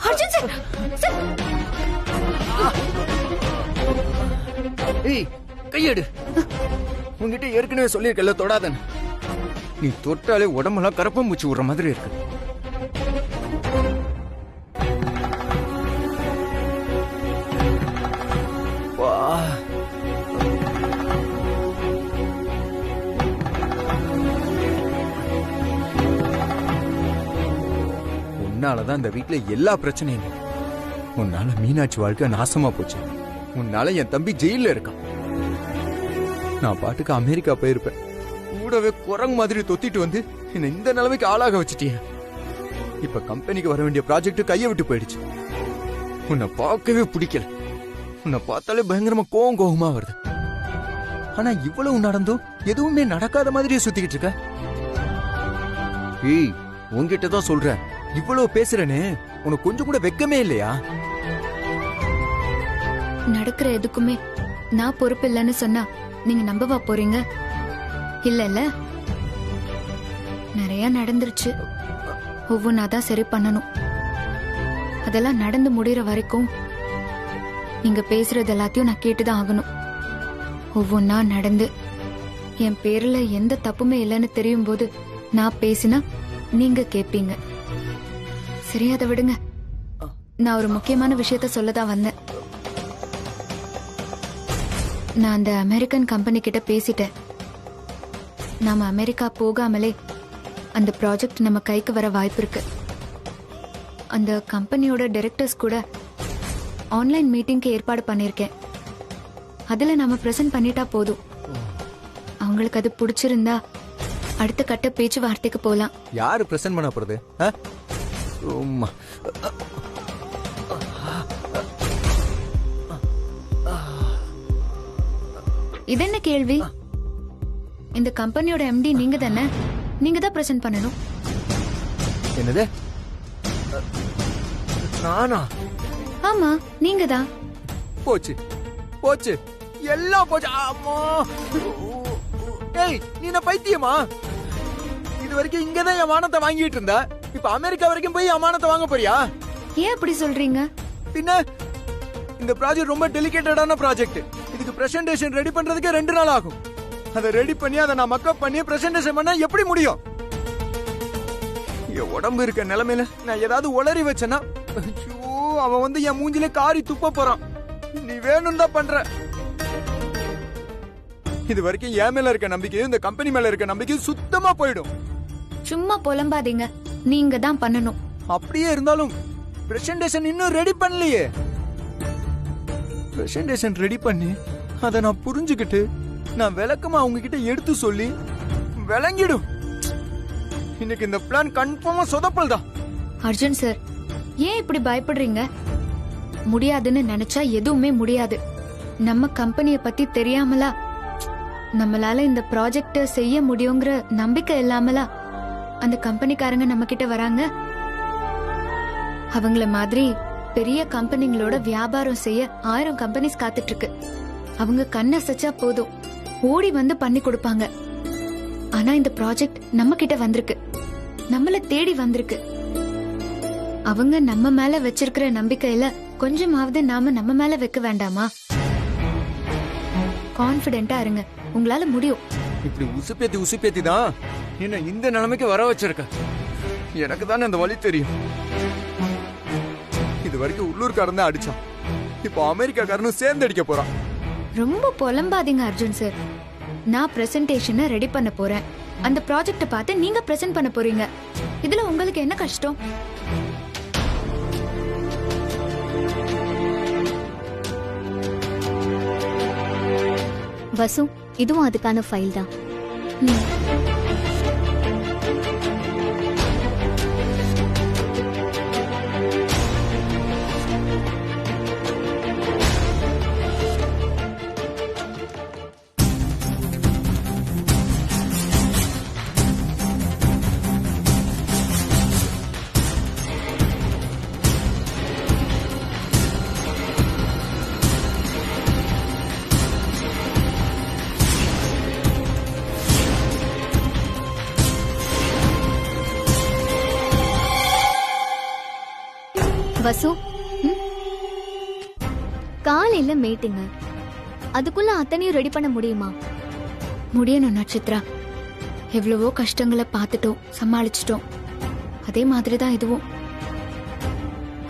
Arjun sir sir ஏய் கையெடு. உங்ககிட்ட ஏற்கனவே சொல்லியிருக்கல தொடாதன்னு. நீ தொட்டாலே உடம்பெல்லாம் கரப்பம் பூச்சி விடுற மாதிரி இருக்கு. வா. உன்னாலதான் இந்த வீட்டுல எல்லா பிரச்சனையும். உன்னால மீனாட்சி வாழ்க்கை நாசமா போச்சு. உன்னால என் தம்பி ஜெயில இருக்கான். நான் பாட்டுக்கு அமெரிக்கா போயிருப்பேன். கூடவே குரங்கு மாதிரி தொத்திட்டு வந்து என்ன இந்த நிலைமைக்கு ஆளாக வச்சுட்டீங்க. இப்ப கம்பெனிக்கு வர வேண்டிய ப்ராஜெக்ட் கையை விட்டு போயிடுச்சு. உன்னை பார்க்கவே பிடிக்கல. உன்னை பார்த்தாலே பயங்கரமா கோவமா வருது. ஆனா இவ்வளவு நடந்தும் எதுவுமே நடக்காத மாதிரியே சுத்திக்கிட்டு இருக்க. ஏய் உன்கிட்ட தான் சொல்றேன். இவ்வளவு பேசுறேன்னு உனக்கு கொஞ்சம் கூட வெக்கமே இல்லையா? நடக்கிற எதுக்குமே நான் பொறுப்பு இல்லைன்னு சொன்னா நீங்க நம்பவா போறீங்க? இல்ல நிறைய நடந்துருச்சு. ஒவ்வொன்னாதான் சரி பண்ணணும். அதெல்லாம் நடந்து முடியற வரைக்கும் நீங்க பேசுறது எல்லாத்தையும் நான் கேட்டுதான் ஆகணும். ஒவ்வொன்னா நடந்து என் பேர்ல எந்த தப்புமே இல்லைன்னு தெரியும் போது நான் பேசினா நீங்க கேப்பீங்க. சரி அதை விடுங்க. நான் ஒரு முக்கியமான விஷயத்த சொல்லதான் வந்தேன். நான் அந்த அமெரிக்கன் கம்பெனி கிட்ட பேசிட்டேன். நாம அமெரிக்கா போகாமலே அந்த ப்ராஜெக்ட் நம்ம கைக்கு வர வாய்ப்பு இருக்கு. அந்த கம்பெனியோட டைரக்டர்ஸ் கூட ஆன்லைன் மீட்டிங்க்கு ஏற்பாடு பண்ணிருக்கேன். அதுல நாம பிரசன்ட் பண்ணிட்டா போதும். அவங்களுக்கு அது பிடிச்சிருந்தா அடுத்த கட்ட பேச்சுவார்த்தைக்கு போலாம். யாரு பிரசன்ட் பண்ண போறது? இது என்ன கேள்வி? இந்த கம்பெனியோட எம்டி நீங்க தானே. நீங்க தான் பிரசன்ட் பண்ணணும். என்னது? நானா? ஆமா நீங்க தான். போச்சு போச்சு எல்லாம் போச்சு. அம்மா. ஏய் நீ என்ன பைத்தியமா? இது வரைக்கும் இங்கதான் என் மானத்தை வாங்கிட்டு இருந்த. இப்ப அமெரிக்கா வரைக்கும் போய் என் மானத்தை வாங்க போறியா? ஏன் அப்படி சொல்றீங்க? பின்ன இந்த ப்ராஜெக்ட் ரொம்ப டெலிகேட்டடான ப்ராஜெக்ட். இதுக்கு பிரசன்டேஷன் ரெடி பண்றதுக்கு 2 நாள் ஆகும். அதை ரெடி பண்ணி அதை நான் மக்கப் பண்ணி பிரசன்டேஷன் பண்ண எப்படி முடியும்? என் உடம்பு இருக்க நிலைமையில நான் ஏதாவது உளறி வச்சேன்னா அவன் வந்து என் மூஞ்சிலே காரி துப்ப போறான். நீ வேணும் தான் பண்ற. இது வரைக்கும் என் மேல இருக்க நம்பிக்கையும் இந்த கம்பெனி மேல இருக்க நம்பிக்கையும் சுத்தமா போயிடும். சும்மா புலம்பாதீங்க. நீங்க தான் பண்ணணும். அப்படியே இருந்தாலும் பிரசன்டேஷன் இன்னும் ரெடி பண்ணலையே. பிரசன்டேஷன் ரெடி பண்ணி அதை நான் புரிஞ்சுக்கிட்டு நான் விளக்கமா அவங்க கிட்ட எடுத்து சொல்லி விளங்கிடும். இன்னைக்கு இந்த பிளான் கன்ஃபார்மா சொதப்பல் தான். அர்ஜுன் சார் ஏன் இப்படி பயப்படுறீங்க? முடியாதுன்னு நினைச்சா எதுவுமே முடியாது. நம்ம கம்பெனிய பத்தி தெரியாமலா நம்மளால இந்த ப்ராஜெக்ட செய்ய முடியுங்கிற நம்பிக்கை இல்லாமலா அந்த கம்பெனிக்காரங்க நம்ம கிட்ட வராங்க? அவங்கள மாதிரி பெரிய கம்பெனிங்களோட வியாபாரம் செய்ய 1000 கம்பெனிஸ் காத்துட்டு இருக்கு. அவங்க கண்ணை சச்சா போதும் ஓடி வந்து பண்ணி கொடுப்பாங்க. ஆனா இந்த ப்ராஜெக்ட் நம்ம கிட்ட வந்திருக்கு. நம்மள தேடி வந்திருக்கு. அவங்க நம்ம மேல வச்சிருக்கிற நம்பிக்கையில கொஞ்சமாவது நாம நம்ம மேல வைக்க வேண்டாமா? கான்பிடென்ட்டா இருங்க. உங்களால முடியும். இப்படி உசுப்பேத்தி தான் என்ன இந்த நிலைமைக்கு வர வச்சிருக்க. எனக்கு தானே அந்த வழி தெரியும். இது வரைக்கும் உள்ளூர்காரன் தான் அடிச்சான். இப்போ அமெரிக்காக்காரனும் சேர்ந்து அடிக்க போறான். ரொம்ப புலம்பாதீங்க அர்ஜுன் சார். நான் பிரசன்டேஷனை ரெடி பண்ண போறேன். அந்த ப்ராஜெக்ட பார்த்து நீங்க பிரசன்ட் பண்ண போறீங்க. இதுல உங்களுக்கு என்ன கஷ்டம்? வசு, இதுவும் அதுக்கான ஃபைல் தான். வசு, காலையில மீட்டிங், அதுக்குள்ள அத்தனையும் ரெடி பண்ண முடியுமா? முடியணும் நட்சத்திரா. எவ்வளவோ கஷ்டங்களை பார்த்துட்டோம், சமாளிச்சிட்டோம். அதே மாதிரி தான் இதுவும்.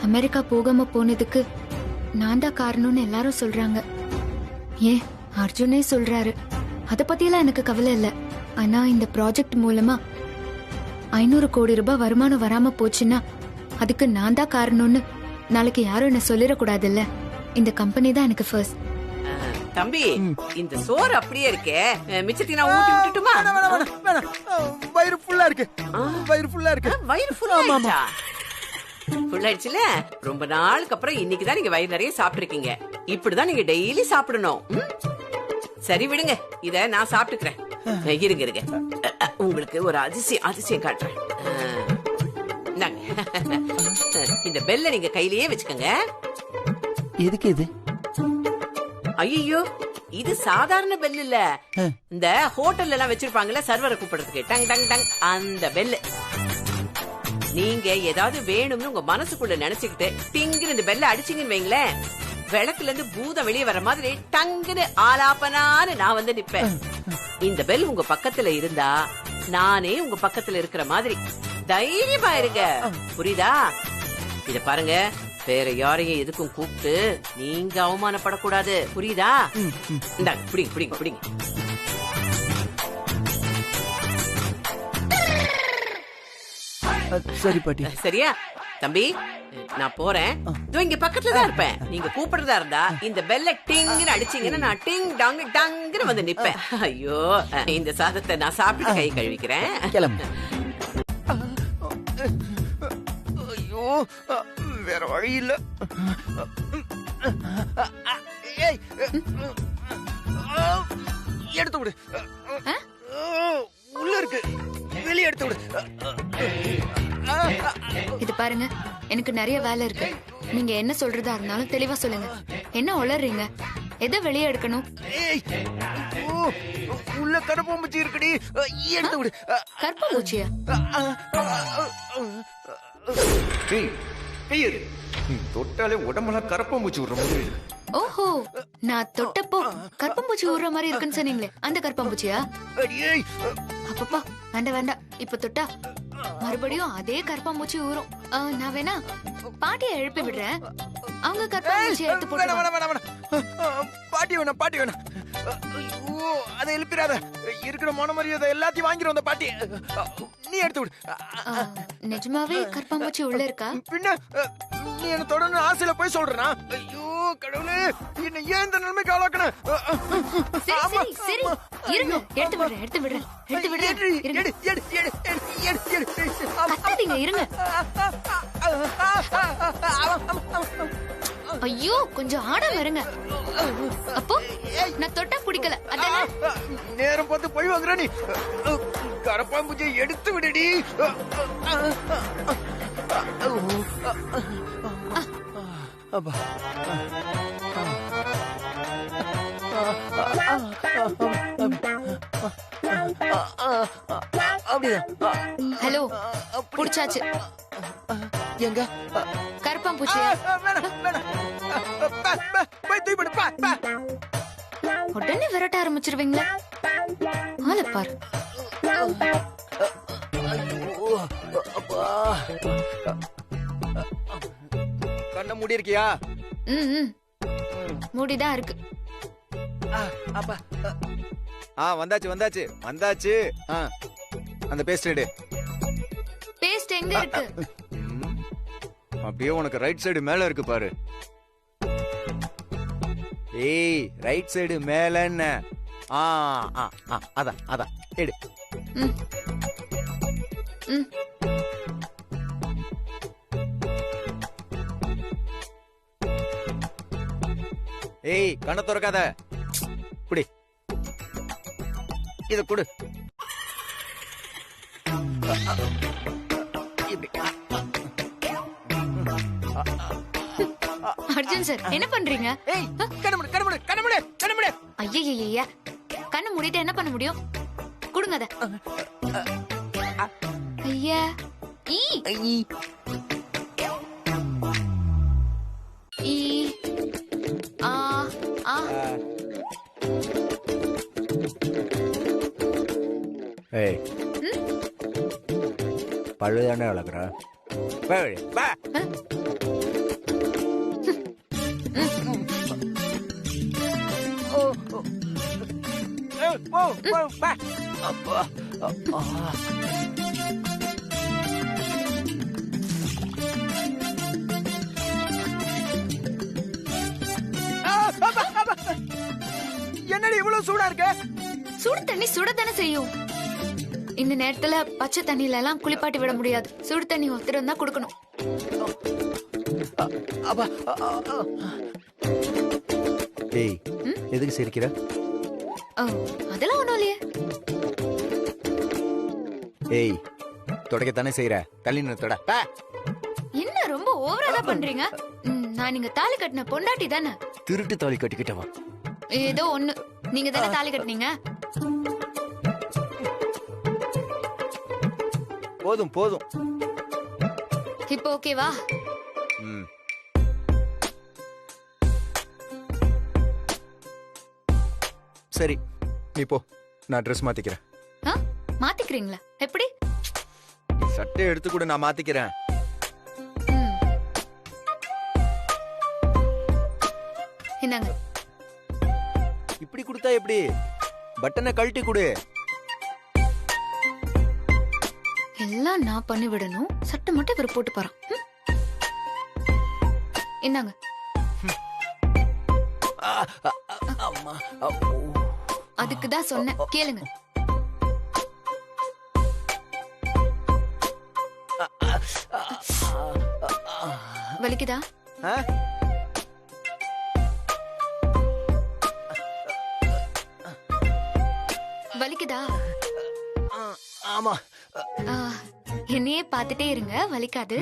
அமெரிக்கா போகாம போனதுக்கு நான் தான் காரணம்னு எல்லாரும் சொல்றாங்க. ஏன் அர்ஜுனே சொல்றாரு. அத பத்தியெல்லாம் எனக்கு கவலை இல்ல. ஆனா இந்த ப்ராஜெக்ட் மூலமா 500 கோடி ரூபாய் வருமானம் வராம போச்சுன்னா அதுக்கு நான் தான் காரணம்னு நாளைக்கு யாரும் என்ன சொல்லிடக்கூடாதுல்ல. இந்த கம்பெனி தான் எனக்கு ஃபர்ஸ்ட். தம்பி, இந்த சோறு அப்படியே இருக்கே, மிச்சத்தை நான் ஊட்டி விட்டுட்டுமா? வயிறு ஃபுல்லா இருக்கு. வயிறு ஃபுல்லா இருக்கு. வயிறு ஃபுல்லா ஃபுல்லாயிடுச்சுல. ரொம்ப நாளுக்கு அப்புறம் இன்னைக்குதான் நீங்க வயிறு நிறைய சாப்பிட்டுருக்கீங்க. இப்படிதான் நீங்க டெய்லி சாப்பிடணும். சரி விடுங்க, இத நான் சாப்பிட்டுக்கிறேன். இருங்க இருங்க, உங்களுக்கு ஒரு அதிசயம் காட்டுறேன். இந்த பெல்ல நீங்க கையிலேயே வச்சுக்கோங்க. எதுக்கு இது? ஐயோ, இது சாதாரண பெல் இல்ல. இந்த ஹோட்டல்ல எல்லாம் வச்சிருப்பாங்கல்ல சர்வரை கூப்பிடுறதுக்கு, டங் டங் டங், அந்த பெல். நீங்க ஏதாவது வேணும்னு உங்க மனசுக்குள்ள நினைச்சுக்கிட்டு டிங்குன்னு இந்த பெல்ல அடிச்சீங்கன்னு வைங்களேன், விளக்குல இருந்து பூதம் வெளியே வர மாதிரி டங்குன்னு ஆலாப்பனான்னு நான் வந்து நிப்பேன். இந்த பெல் உங்க பக்கத்துல இருந்தா நானே உங்க பக்கத்துல இருக்கிற மாதிரி. தைரியமா இருங்க, புரியுதா? இத பாருங்க, வேற யாரையும் எதுக்கும் கூப்பிட்டு நீங்க அவமானப்படக்கூடாது, புரியுதா? இந்தாங்க, பிடிங்க பிடிங்க பிடிங்க. சரி பாட்டி. சரியா தம்பி, நான் போறேன். இதோ இங்க பக்கத்துல தான் இருப்பேன். நீங்க கூப்பிடுறதா இருந்தா இந்த பெல்ல டிங்னு அடிச்சீங்கன்னா நான் டிங் டாங் டங்னு வந்து நிப்பேன். ஐயோ, இந்த சாதத்தை நான் சாப்பிட்டு கை கழுவிக்கிறேன். கிளம்பு. ஐயோ, வேற வழி இல்ல. எடுத்து விடு. உள்ள இருக்கு, வெளியே எடுத்து விடு. இது பாருங்க, எனக்கு நிறைய வேலை இருக்கு. நீங்க என்ன சொல்றதா இருந்தாலும் தெளிவா சொல்லுங்க. என்ன உளறீங்க? எதை வெளியே எடுக்கணும்? உள்ள கருப்பாம்பூச்சி இருக்குடி, எடுத்து விடு. கருப்பாம்பூச்சியா? தொட்டாலே உடம்பெல்லாம் கருப்பாம்பூச்சி விடுற மாதிரி இருக்கு. ஓஹோ, நான் தொட்டப்போ கருப்பாம்பூச்சி ஊறுற மாதிரி இருக்குன்னு சொன்னீங்களே, அந்த கருப்பாம்பூச்சியா? அப்பப்பா, வேண்டாம் வேண்டாம். இப்ப தொட்டா மறுபடியும் அதே கருப்பாம்பூச்சி ஊறும். நான் வேணா பாட்டியை எழுப்பி விடுறேன், அவங்க கருப்பாம்பூச்சி எடுத்து போட்டு. பாட்டி வேணாம், பாட்டி வேணாம். ஐயோ, அதை எழுப்பிடாத. இருக்கிற மனமரியாதை எல்லாத்தையும் வாங்கிரும் அந்த பாட்டி. நீ எடுத்து விடு. நிஜமாவே கருப்பாம்பூச்சி உள்ள இருக்கா? பின்ன நீ என்ன தொடர்ந்து ஆசையில போய் சொல்றா? ஐயோ கடவுளே, என்ன ஏன் இந்த நிலைமைக்கு ஆளாக்கணும்? சரி சரி, இருங்க, எடுத்து விடுறேன் எடுத்து விடுறேன் எடுத்து விடுறேன். கத்தாதீங்க, இருங்க. ஐயோ, கொஞ்சம் ஆடாம இருங்க. அப்போ நான் தொட்டா பிடிக்கல, அதானே? நேரம் பார்த்து போய் வாங்குற நீ. கரப்பாம்பூச்சியை எடுத்து விடுடி. அப்பா, அப்படிதான். ஹலோ, புடிச்சாச்சு. எங்க கருப்பாம்பூச்சியா? உடனே விரட்ட ஆரம்பிச்சிருவீங்களா? ஆள பாரு. கண்ண மூடி இருக்கியா? மூடிதான் இருக்கு. வந்தாச்சு வந்தாச்சு வந்தாச்சு. அந்த பேஸ்ட் எடு. பேஸ்ட் எங்க இருக்கு? அப்படியே உனக்கு ரைட் சைடு மேல இருக்கு பாரு. ஏய், ரைட் சைடு மேலன்னு. அதான் அதான் எடு. ஏய், கண்ண திறக்காத. குடி, இத குடு. அர்ஜுன் சார், என்ன பண்றீங்க? ஏய், கண்ணமுடி கண்ணமுடி கண்ணமுடி கண்ணமுடி. ஐயய்யய்யா, கண்ணு மூடிட்டு என்ன பண்ண முடியும்? குடுங்க அத. ஐயா, ஈ. ஏய் பழுதானே வளர்க்குற அப்பா என்னடி இவ்வளவு சூடா இருக்க? சுடு தண்ணி சுடத்தானே செய்யும். இந்த நேரத்துல பச்சை தண்ணியில எல்லாம் குளிப்பாட்டி விட முடியாது. சுடு தண்ணி ஒருத்தர் தான் கொடுக்கணும். ஏய் எதுக்கு சிரிக்கிற? ஓ, அதெல்லாம் ஒண்ணும் இல்லையே. ஏய் தொடக்கத்தானே செய்யற, தள்ளி நிறுத்தட. என்ன ரொம்ப ஓவரா பண்றீங்க? நான் நீங்க தாலி கட்டின பொண்டாட்டி தானே. திருட்டு தாலி கட்டிக்கிட்டவா? ஏதோ ஒண்ணு, நீங்க தானே தாலி கட்டினீங்க. போதும் போதும். இப்போ ஓகேவா? சரி நீ போ, நான் ட்ரெஸ் மாத்திக்கிறேன். மாத்திக்கிறீங்களா? எப்படி? சட்டை எடுத்து கூட நான் மாத்திக்கிறேன். இந்தாங்க. இப்படி கொடுத்தா எப்படி? பட்டனை கழட்டி கொடு. எல்லாம் நான் பண்ணி விடணும். சட்டை மட்டும் இவர் போட்டு போறான். இந்தாங்க. அதுக்குதான் சொன்னேன், கேளுங்க. வலிக்குதா? வலிக்குதா? ஆமா. என்னையே பார்த்துட்டே இருங்க, வலிக்காது.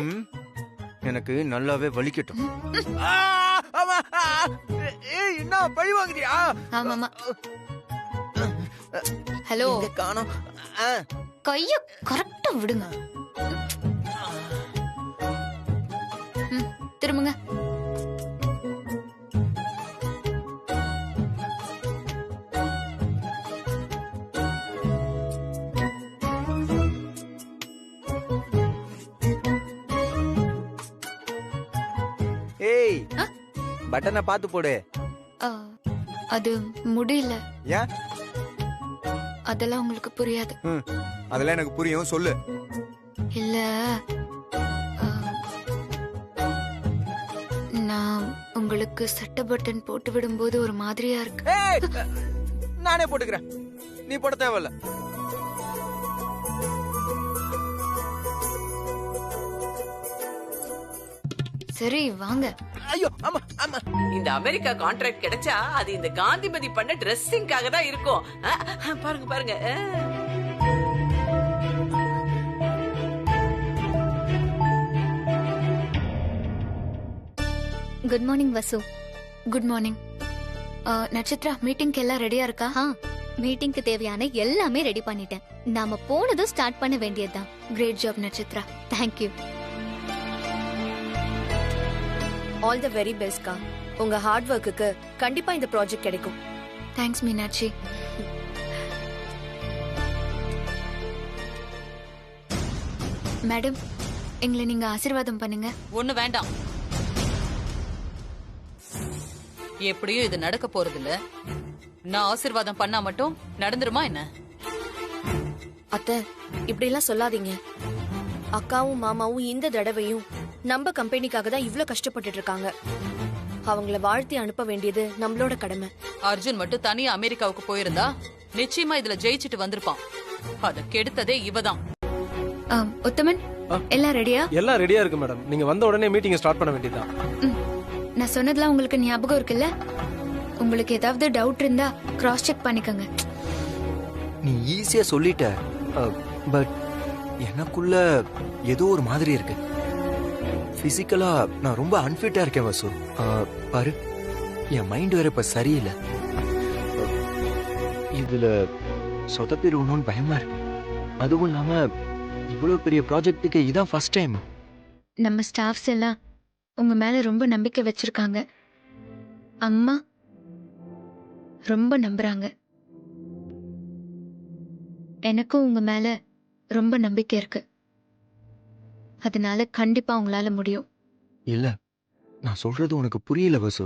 எனக்கு நல்லாவே வலிக்கட்டும். என்ன பழி வாங்குறியா? ஆமாமா. ஹலோ, காணோம். கைய கரெக்டா விடுங்க. திரும்புங்க. ஏய் பட்டனை பார்த்து போடு. அது முடியல. ஏன்? அதெல்லாம் உங்களுக்கு புரியாது. அதெல்லாம் எனக்கு புரியும், சொல்லு. இல்ல, நான் உங்களுக்கு சட்டை பட்டன் போட்டு விடும்போது ஒரு மாதிரியா இருக்கு. நானே போட்டுக்கிறேன், நீ போட தேவையில்ல. சரி வாங்க. ஐயோ ஆமா ஆமா. இந்த அமெரிக்கா கான்ட்ராக்ட் கிடைச்சா அது இந்த காந்திமதி பண்ண ட்ரெஸ்ஸிங்காக தான் இருக்கும். பாருங்க பாருங்க. Good morning Vasu. Good morning. Nakshatra, மீட்டிங்க்கு எல்லாம் ரெடியா இருக்கா? மீட்டிங்க்கு தேவையான எல்லாமே ரெடி பண்ணிட்டேன். நாம போனதும் ஸ்டார்ட் பண்ண வேண்டியதுதான். Great job Nakshatra. Thank you. All the very பெஸ்ட்கா. உங்க ஹார்ட் ஒர்க்குக்கு கண்டிப்பா இந்த ப்ராஜெக்ட் கிடைக்கும். தேங்க்ஸ் மீனாட்சி. மேடம், எங்களை நீங்க ஆசீர்வாதம் பண்ணுங்க. ஒண்ணு வேண்டாம். எப்படியும் இது நடக்க போறது இல்ல. நான் ஆசீர்வாதம் பண்ணா மட்டும் நடந்துருமா என்ன? அத்தை, இப்படி எல்லாம் சொல்லாதீங்க. அக்காவும் மாமாவும் இந்த தடவையும் நம்ம கம்பெனிக்காக தான் இவ்ளோ கஷ்டப்பட்டுட்டு இருக்காங்க. அவங்கள வாழ்த்தி அனுப்ப வேண்டியது நம்மளோட கடமை. அர்ஜுன் மட்டும் தனியா அமெரிக்காவுக்கு போயிருந்தா நிச்சயமா இதுல ஜெயிச்சிட்டு வந்திருப்பான். அத கெடுத்ததே இவதான். உத்தமன், எல்லாம் ரெடியா? எல்லாம் ரெடியா இருக்கு மேடம். நீங்க வந்த உடனே மீட்டிங் ஸ்டார்ட் பண்ண வேண்டியதுதான். நான் சொன்னதெல்லாம் உங்களுக்கு ஞாபகம் இருக்குல்ல? உங்களுக்கு ஏதாவது டவுட் இருந்தா கிராஸ் செக் பண்ணிக்கங்க. நீ ஈஸியா சொல்லிட்ட, பட் எனக்குள்ள ஏதோ ஒரு மாதிரி இருக்கு. பிசிக்கலா நான் ரொம்ப அன்ஃபிட்டா இருக்கேன் வசு. பாரு, என் மைண்ட் வேற இப்ப சரியில்லை. இதுல சொதப்பிடுவோம்னு பயமா இருக்கு. அதுவும் இல்லாம இவ்வளவு பெரிய ப்ராஜெக்ட்டுக்கு இதான் ஃபர்ஸ்ட் டைம். நம்ம ஸ்டாஃப்ஸ் எல்லாம் உங்க மேல ரொம்ப நம்பிக்கை வச்சிருக்காங்க. அம்மா ரொம்ப நம்புறாங்க. எனக்கும் உங்க மேல ரொம்ப நம்பிக்கை இருக்கு. அதனால கண்டிப்பா உங்களால முடியும். இல்ல, நான் சொல்றது உனக்கு புரியல வசு.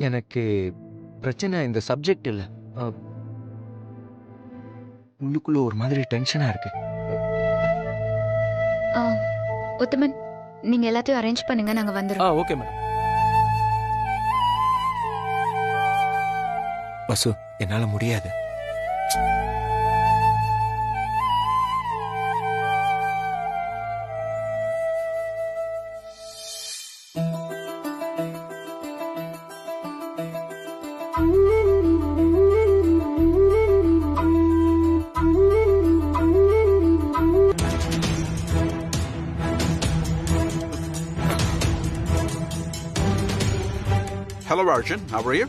எனக்கு பிரச்சனை இந்த சப்ஜெக்ட் இல்ல. உள்ளுக்குள்ள ஒரு மாதிரி டென்ஷனா இருக்கு. உத்தமன், நீங்க எல்லாத்தையும் அரேஞ்ச் பண்ணுங்க, நாங்க வந்துடுறோம். Okay madam. வசு, என்னால முடியாது. Hello, Arjun. How are you?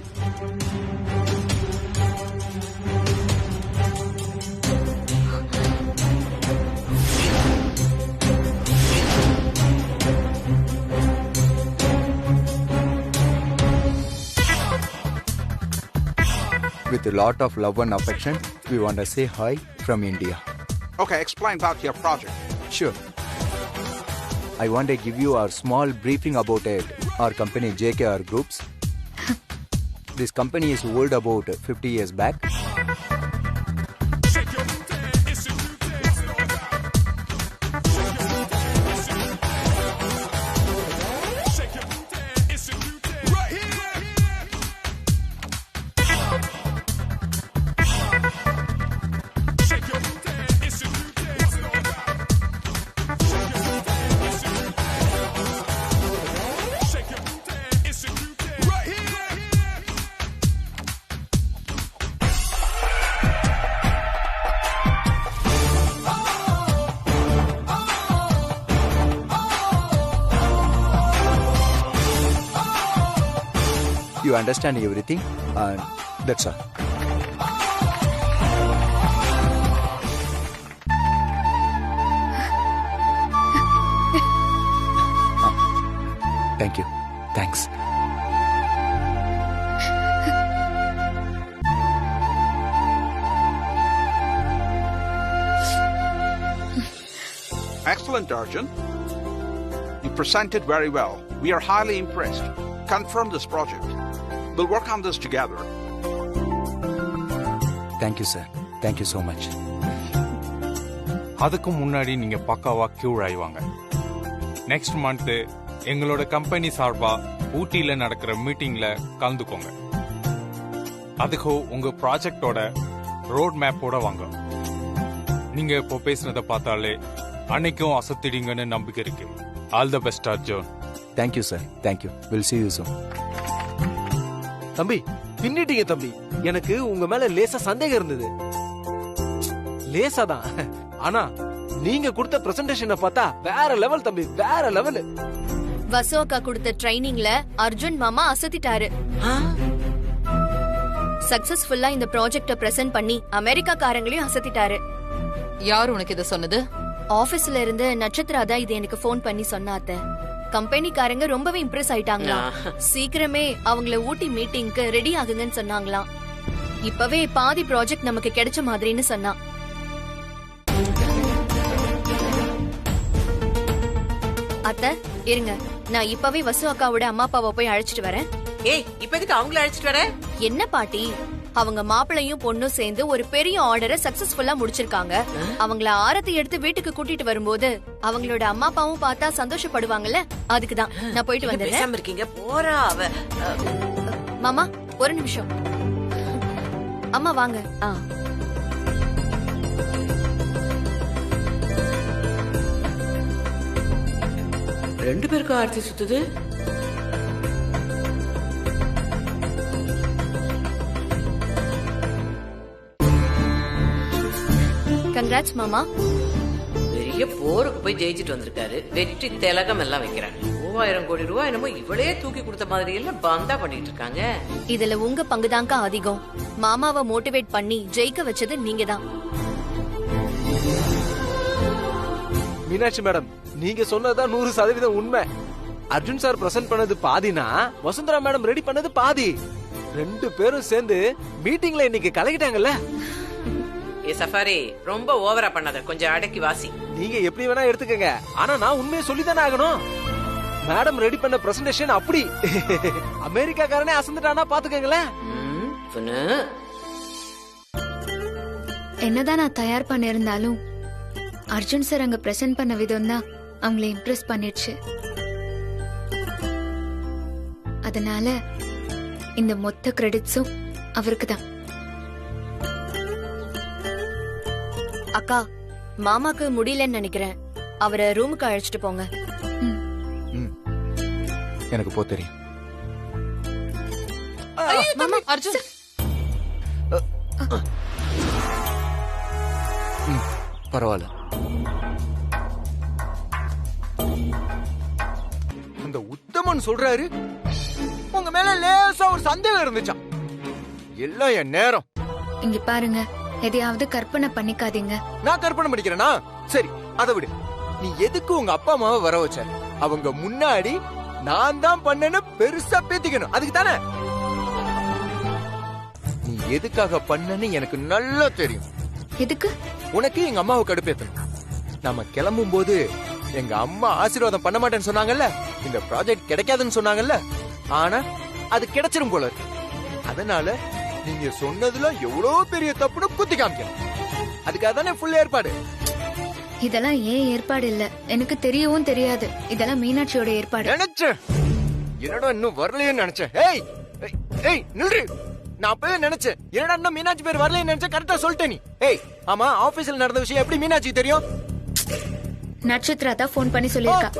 With a lot of love and affection, we want to say hi from India. Okay, explain about your project. Sure. I want to give you a small briefing about it. Our company JKR Groups. This company is old about 50 years back. You understand everything, and that's all. Thank you. Thanks. Excellent, Arjun. You presented very well. We are highly impressed. Confirm this project. We'll work on this together. Thank you, sir. Thank you so much. அதுக்கு முன்னாடி நீங்க பக்காவா cure ஆயிவாங்க. Next month எங்களோட company சார்பா ஊட்டியில நடக்கிற மீட்டிங்ல கலந்துக்கோங்க. அதுக்கு உங்க ப்ராஜெக்டோட ரோட் மேப்போட வாங்க. நீங்க இப்போ பேசுனதை பார்த்தாலே அன்னைக்கும் அசத்திடுங்கன்னு நம்பிக்கை இருக்கு. All the best Arjun. Thank you, sir. Thank you. We'll see you soon. தம்பி, பின்னிட்டீங்க தம்பி. எனக்கு உங்க மேல லேசா சந்தேகம் இருந்தது. லேசா தான். ஆனா நீங்க கொடுத்த பிரசன்டேஷனை பார்த்தா வேற லெவல் தம்பி, வேற லெவல். வசு அக்கா கொடுத்த ட்ரைனிங்ல அர்ஜுன் மாமா அசத்திட்டாரு. சக்சஸ்ஃபுல்லா இந்த ப்ராஜெக்ட பிரசன்ட் பண்ணி அமெரிக்கா காரங்களையும் அசத்திட்டாரு. யார் உனக்கு இத சொன்னது? ஆபீஸ்ல இருந்து நட்சத்திரா தான் இது எனக்கு ஃபோன் பண்ணி சொன்னாத்த. கம்பெனிக்காரங்க ரொம்பவே இம்ப்ரெஸ் ஆயிட்டாங்களா. சீக்கிரமே அவங்கள ஊட்டி மீட்டிங்க்கு ரெடி ஆகுங்கன்னு சொன்னாங்களாம். இப்பவே பாதி ப்ராஜெக்ட் நமக்கு கிடைச்ச மாதிரின்னு சொன்னா. அத்த இருங்க, நான் இப்பவே வசு அக்காவோட அம்மா அப்பாவை போய் அழைச்சிட்டு வரேன். ஏய், இப்ப எதுக்கு அவங்கள அழைச்சிட்டு வர? என்ன பாட்டி, அவங்க மாப்பிளையும் பொண்ணும் சேர்ந்து ஒரு பெரிய ஆர்டரை சக்சஸ்ஃபுல்லா முடிச்சிருக்காங்க. அவங்கள ஆரத்தி எடுத்து வீட்டுக்கு கூட்டிட்டு வரும்போது அவங்களோட அம்மா அப்பாவும் பார்த்தா சந்தோஷப்படுவாங்கல்ல, அதுக்குதான் நான் போயிட்டு வந்தேன். பேசாம இருக்கீங்க, போறா அவ. மாமா ஒரு நிமிஷம். அம்மா வாங்க. ரெண்டு பேருக்கும் ஆர்த்தி சுத்துது. கங்க்ராட்ஸ் மாமா. பெரிய போருக்கு போய் ஜெயிச்சிட்டு வந்திருக்காரு. வெற்றி திலகம் எல்லாம் வைக்கிறாங்க. 3000 கோடி ரூபாய் என்னமோ இவளே தூக்கி கொடுத்த மாதிரி எல்லாம் பந்தா பண்ணிட்டு இருக்காங்க. இதுல உங்க பங்குதாங்க அதிகம். மாமாவை மோட்டிவேட் பண்ணி ஜெயிக்க வச்சது நீங்க தான். மீனாட்சி மேடம், நீங்க சொன்னதுதான் 100% உண்மை. அர்ஜுன் சார் பிரசன்ட் பண்ணது பாதினா வசுந்தரா மேடம் ரெடி பண்ணது பாதி. ரெண்டு பேரும் சேர்ந்து மீட்டிங்ல இன்னைக்கு கலக்கிட்டாங்கல்ல. ஏ சஃபாரி ரொம்ப ஓவரா பண்ணாத, கொஞ்சம் அடக்கி வாசி. நீங்க எப்படி வேணா எடுத்துக்கங்க, ஆனா நான் உண்மையை சொல்லித்தானே ஆகணும். மேடம் ரெடி பண்ண பிரசன்டேஷன் அப்படி அமெரிக்காக்காரனே அசந்துட்டானா பாத்துக்கங்களேன். என்னதான் நான் தயார் பண்ணிருந்தாலும் அர்ஜுன் சார் அங்க பிரசன்ட் பண்ண விதம் தான் அவங்கள இம்ப்ரெஸ் பண்ணிடுச்சு. அதனால இந்த மொத்த கிரெடிட்ஸும் அவருக்கு தான். அக்கா, மாமாக்கு முடியலன்னு நினைக்கிறேன், அவரை ரூமுக்கு அழைச்சிட்டு போங்க. எனக்கு போ தெரியும். அர்ஜுன், பரவாயில்ல. அந்த உத்தமன் சொல்றாரு உங்க மேல லேசா ஒரு சந்தேகம் இருந்துச்சாம். எல்லாம் என் நேரம். இங்க பாருங்க, எதையாவது கற்பனை பண்ணிக்காதீங்க. நான் கற்பனை பண்ணிக்கிறேனா? சரி, அதை விடு. நீ எதுக்கு உங்க அப்பா அம்மாவை வர வச்ச? அவங்க முன்னாடி நான் தான் பண்ணேன்னு பெருசா பேத்திக்கணும், அதுக்கு தானே. நீ எதுக்காக பண்ணன்னு எனக்கு நல்லா தெரியும். எதுக்கு? உனக்கு எங்க அம்மாவை கடுப்பேத்தணும். நம்ம கிளம்பும் போது எங்க அம்மா ஆசீர்வாதம் பண்ண மாட்டேன்னு சொன்னாங்கல்ல, இந்த ப்ராஜெக்ட் கிடைக்காதுன்னு சொன்னாங்கல்ல, ஆனா அது கிடைச்சிரும் போல இருக்கு. அதனால நீங்க சொன்னதுல எவ்வளவு பெரிய தப்புன்னு குத்தி காமிக்கணும். அதுக்காக தானே ஃபுல் ஏற்பாடு. இதெல்லாம் ஏன் ஏற்பாடு இல்ல, எனக்கு தெரியவும் தெரியாது. இதெல்லாம் மீனாட்சியோட ஏற்பாடு. நினைச்சேன். என்னடா இன்னும் வரலையேன்னு நினைச்சேன். ஏய் ஏய் நில்று. நான் அப்பவே நினைச்சேன், என்னடா இன்னும் மீனாட்சி பேர் வரலையேன்னு நினைச்சேன். கரெக்டா சொல்லிட்டே நீ. ஏய் ஆமா, ஆபீஸ்ல நடந்த விஷயம் எப்படி மீனாட்சிக்கு தெரியும்? நட்சத்திரா தான் போன் பண்ணி சொல்லிருக்கா.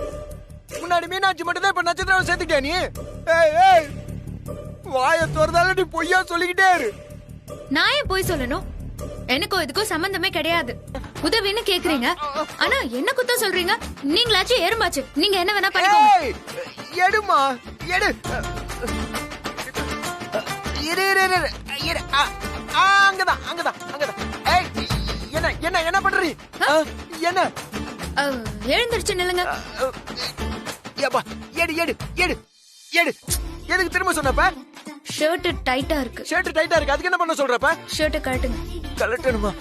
முன்னாடி மீனாட்சி மட்டும் தான், இப்ப நட்சத்திராவை சேர்த்துக்கியா நீ? ஏய் ஏய், வாயை திறந்தாலும் நீ பொய்யா சொல்லிக்கிட்டே இரு. நான் ஏன் போய் சொல்லணும்? எனக்கும் இதுக்கும் சம்பந்தமே கிடையாது. உதவின்னு கேக்குறீங்க, ஆனா என்ன குத்தம் சொல்றீங்க? நீங்களாச்சும் எறும்பாச்சு, நீங்க என்ன வேணா பண்ணிக்கோங்க. எடுமா எடு. இரு இரு இரு இரு. அங்கதான் அங்கதான் அங்கதான். ஏய் என்ன என்ன என்ன பண்றீ? என்ன? எழுந்திருச்சு நில்லுங்க. ஏப்பா எடு எடு எடு எடு. எதுக்கு திரும்ப சொன்னப்ப? ஷர்ட் டைட்டா இருக்கு. ஷர்ட் டைட்டா இருக்கு, அதுக்கு என்ன பண்ண சொல்றப்ப? ஷர்ட் கழட்டுங்க. கழட்டணுமா?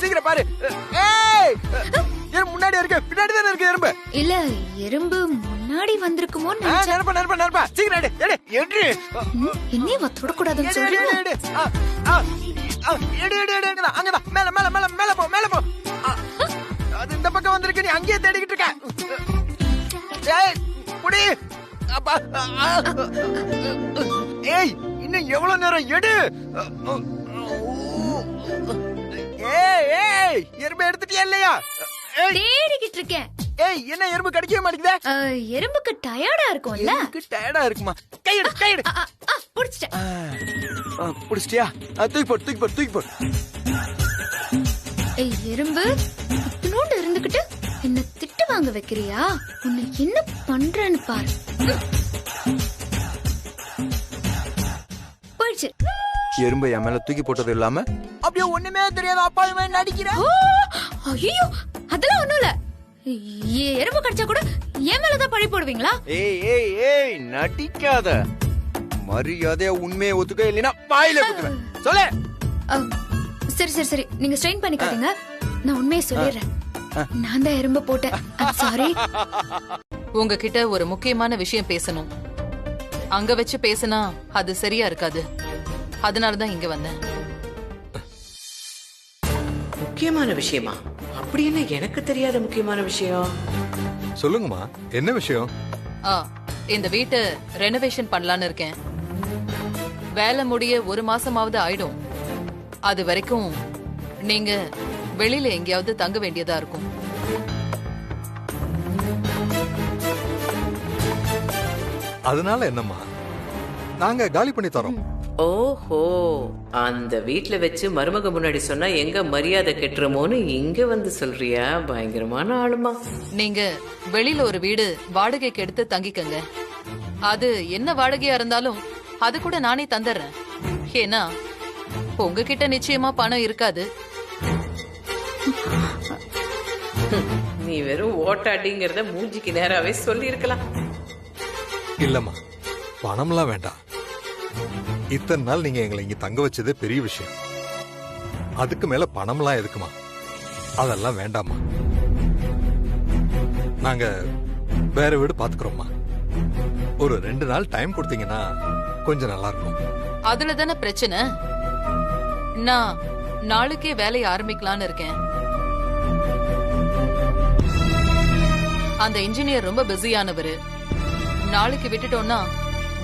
சீக்கிரம் பாரு. ஏய் எறும்பு முன்னாடி இருக்கு, பின்னாடி தானே இருக்கு எறும்பு. இல்ல, எறும்பு முன்னாடி வந்திருக்குமோ நினைச்சேன். நெருப்பா நெருப்பா நெருப்பா. சீக்கிரம் எடு எடு எடு. என்னைய தொட கூடாதுன்னு சொல்றீங்க. எடு எடு எடு எடு. அங்கதான் மேல மேல மேல மேல போ மேல போ. அது இந்த பக்கம் வந்திருக்கு, நீ அங்கேயே தேடிக்கிட்டு இருக்க. ஏய் புடி. அப்பா. ஏய் இன்னும் எவ்வளவு நேரம்? எடு. ஏய் ஏய் எறும்பு எடுத்துட்டியா இல்லையா? தேடிக்கிட்டு இருக்கேன். ஏய் என்ன எறும்பு கடிக்கவே மாட்டேங்குதே? எறும்புக்கு டயர்டா இருக்கும்ல. டயர்டா இருக்குமா? கையெடு கையெடு. புடிச்சிட்டேன். புடிச்சிட்டியா? தூக்கி போடு தூக்கி போடு தூக்கி போடு. ஏய் எறும்பு, இத்தனோண்டு இருந்துகிட்டு என்ன திட்டு வாங்க வைக்கிறியா? உன்னை என்ன பண்றேன்னு பாரு. போயிடுச்சு. எறும்பை என் மேல தூக்கி போட்டது இல்லாம அப்படியே ஒண்ணுமே தெரியாத அப்பாவுமே நடிக்கிற. ஐயோ, அதெல்லாம் ஒண்ணும் இல்ல. எறும்பு கடிச்சா கூட என் மேலதான் பழி போடுவீங்களா? ஏய் ஏய் ஏய் நடிக்காத. மரியாதையா உண்மையை ஒத்துக்க, இல்லைன்னா வாயில குத்துவேன். சொல்லு. சரி சரி சரி, நீங்க ஸ்ட்ரெயின் பண்ணிக்காதீங்க. நான் உண்மையை சொல்லிடுறேன். நான் தான் எறும்பு போட்டேன். சாரி. உங்ககிட்ட ஒரு முக்கியமான விஷயம் பேசணும். அங்க வச்சு பேசினா அது சரியா இருக்காது. அதனாலதான் இங்க வந்தேன். முக்கியமான விஷயமா? அப்படி என்ன எனக்கு தெரியாத முக்கியமான விஷயம்? சொல்லுங்கம்மா, என்ன விஷயம்? இந்த வீட்டை ரெனோவேஷன் பண்ணலான்னு இருக்கேன். வேலை முடிய 1 மாசமாவது ஆயிடும். அது வரைக்கும் நீங்க வெளியில எங்கேயாவது தங்க வேண்டியதா இருக்கும். அதனால என்னம்மா, நாங்க காலி பண்ணி தரோம். ஓஹோ, அந்த வீட்ல வச்சு மருமக முன்னாடி சொன்னா எங்க மரியாதை கெட்டுருமோன்னு இங்க வந்து சொல்றியா? பயங்கரமான ஆளுமா. நீங்க வெளியில ஒரு வீடு வாடகைக்கு எடுத்து தங்கிக்கங்க. அது என்ன வாடகையா இருந்தாலும் அது கூட நானே தந்துடுறேன். ஏன்னா உங்ககிட்ட நிச்சயமா பணம் இருக்காது. நீ வெறும் ஓட்டாடிங்கிறத மூஞ்சிக்கு நேராவே சொல்லி இருக்கலாம். இல்லம்மா, பணம்லாம் வேண்டாம். இத்தனை நாள் நீங்க எங்களை இங்க தங்க வச்சதே பெரிய விஷயம். அதுக்கு மேல பணம்லாம் எதுக்குமா? அதெல்லாம் வேண்டாமா. நாங்க வேற வீடு பாத்துக்கிறோம்மா. ஒரு 2 நாள் டைம் கொடுத்தீங்கன்னா கொஞ்சம் நல்லா இருக்கும். அதுல தானே பிரச்சனை. நான் நாளைக்கே வேலையை ஆரம்பிக்கலான்னு இருக்கேன். அந்த இன்ஜினியர் ரொம்ப பிஸியானவரு. நாளைக்கு விட்டுட்டோம்னா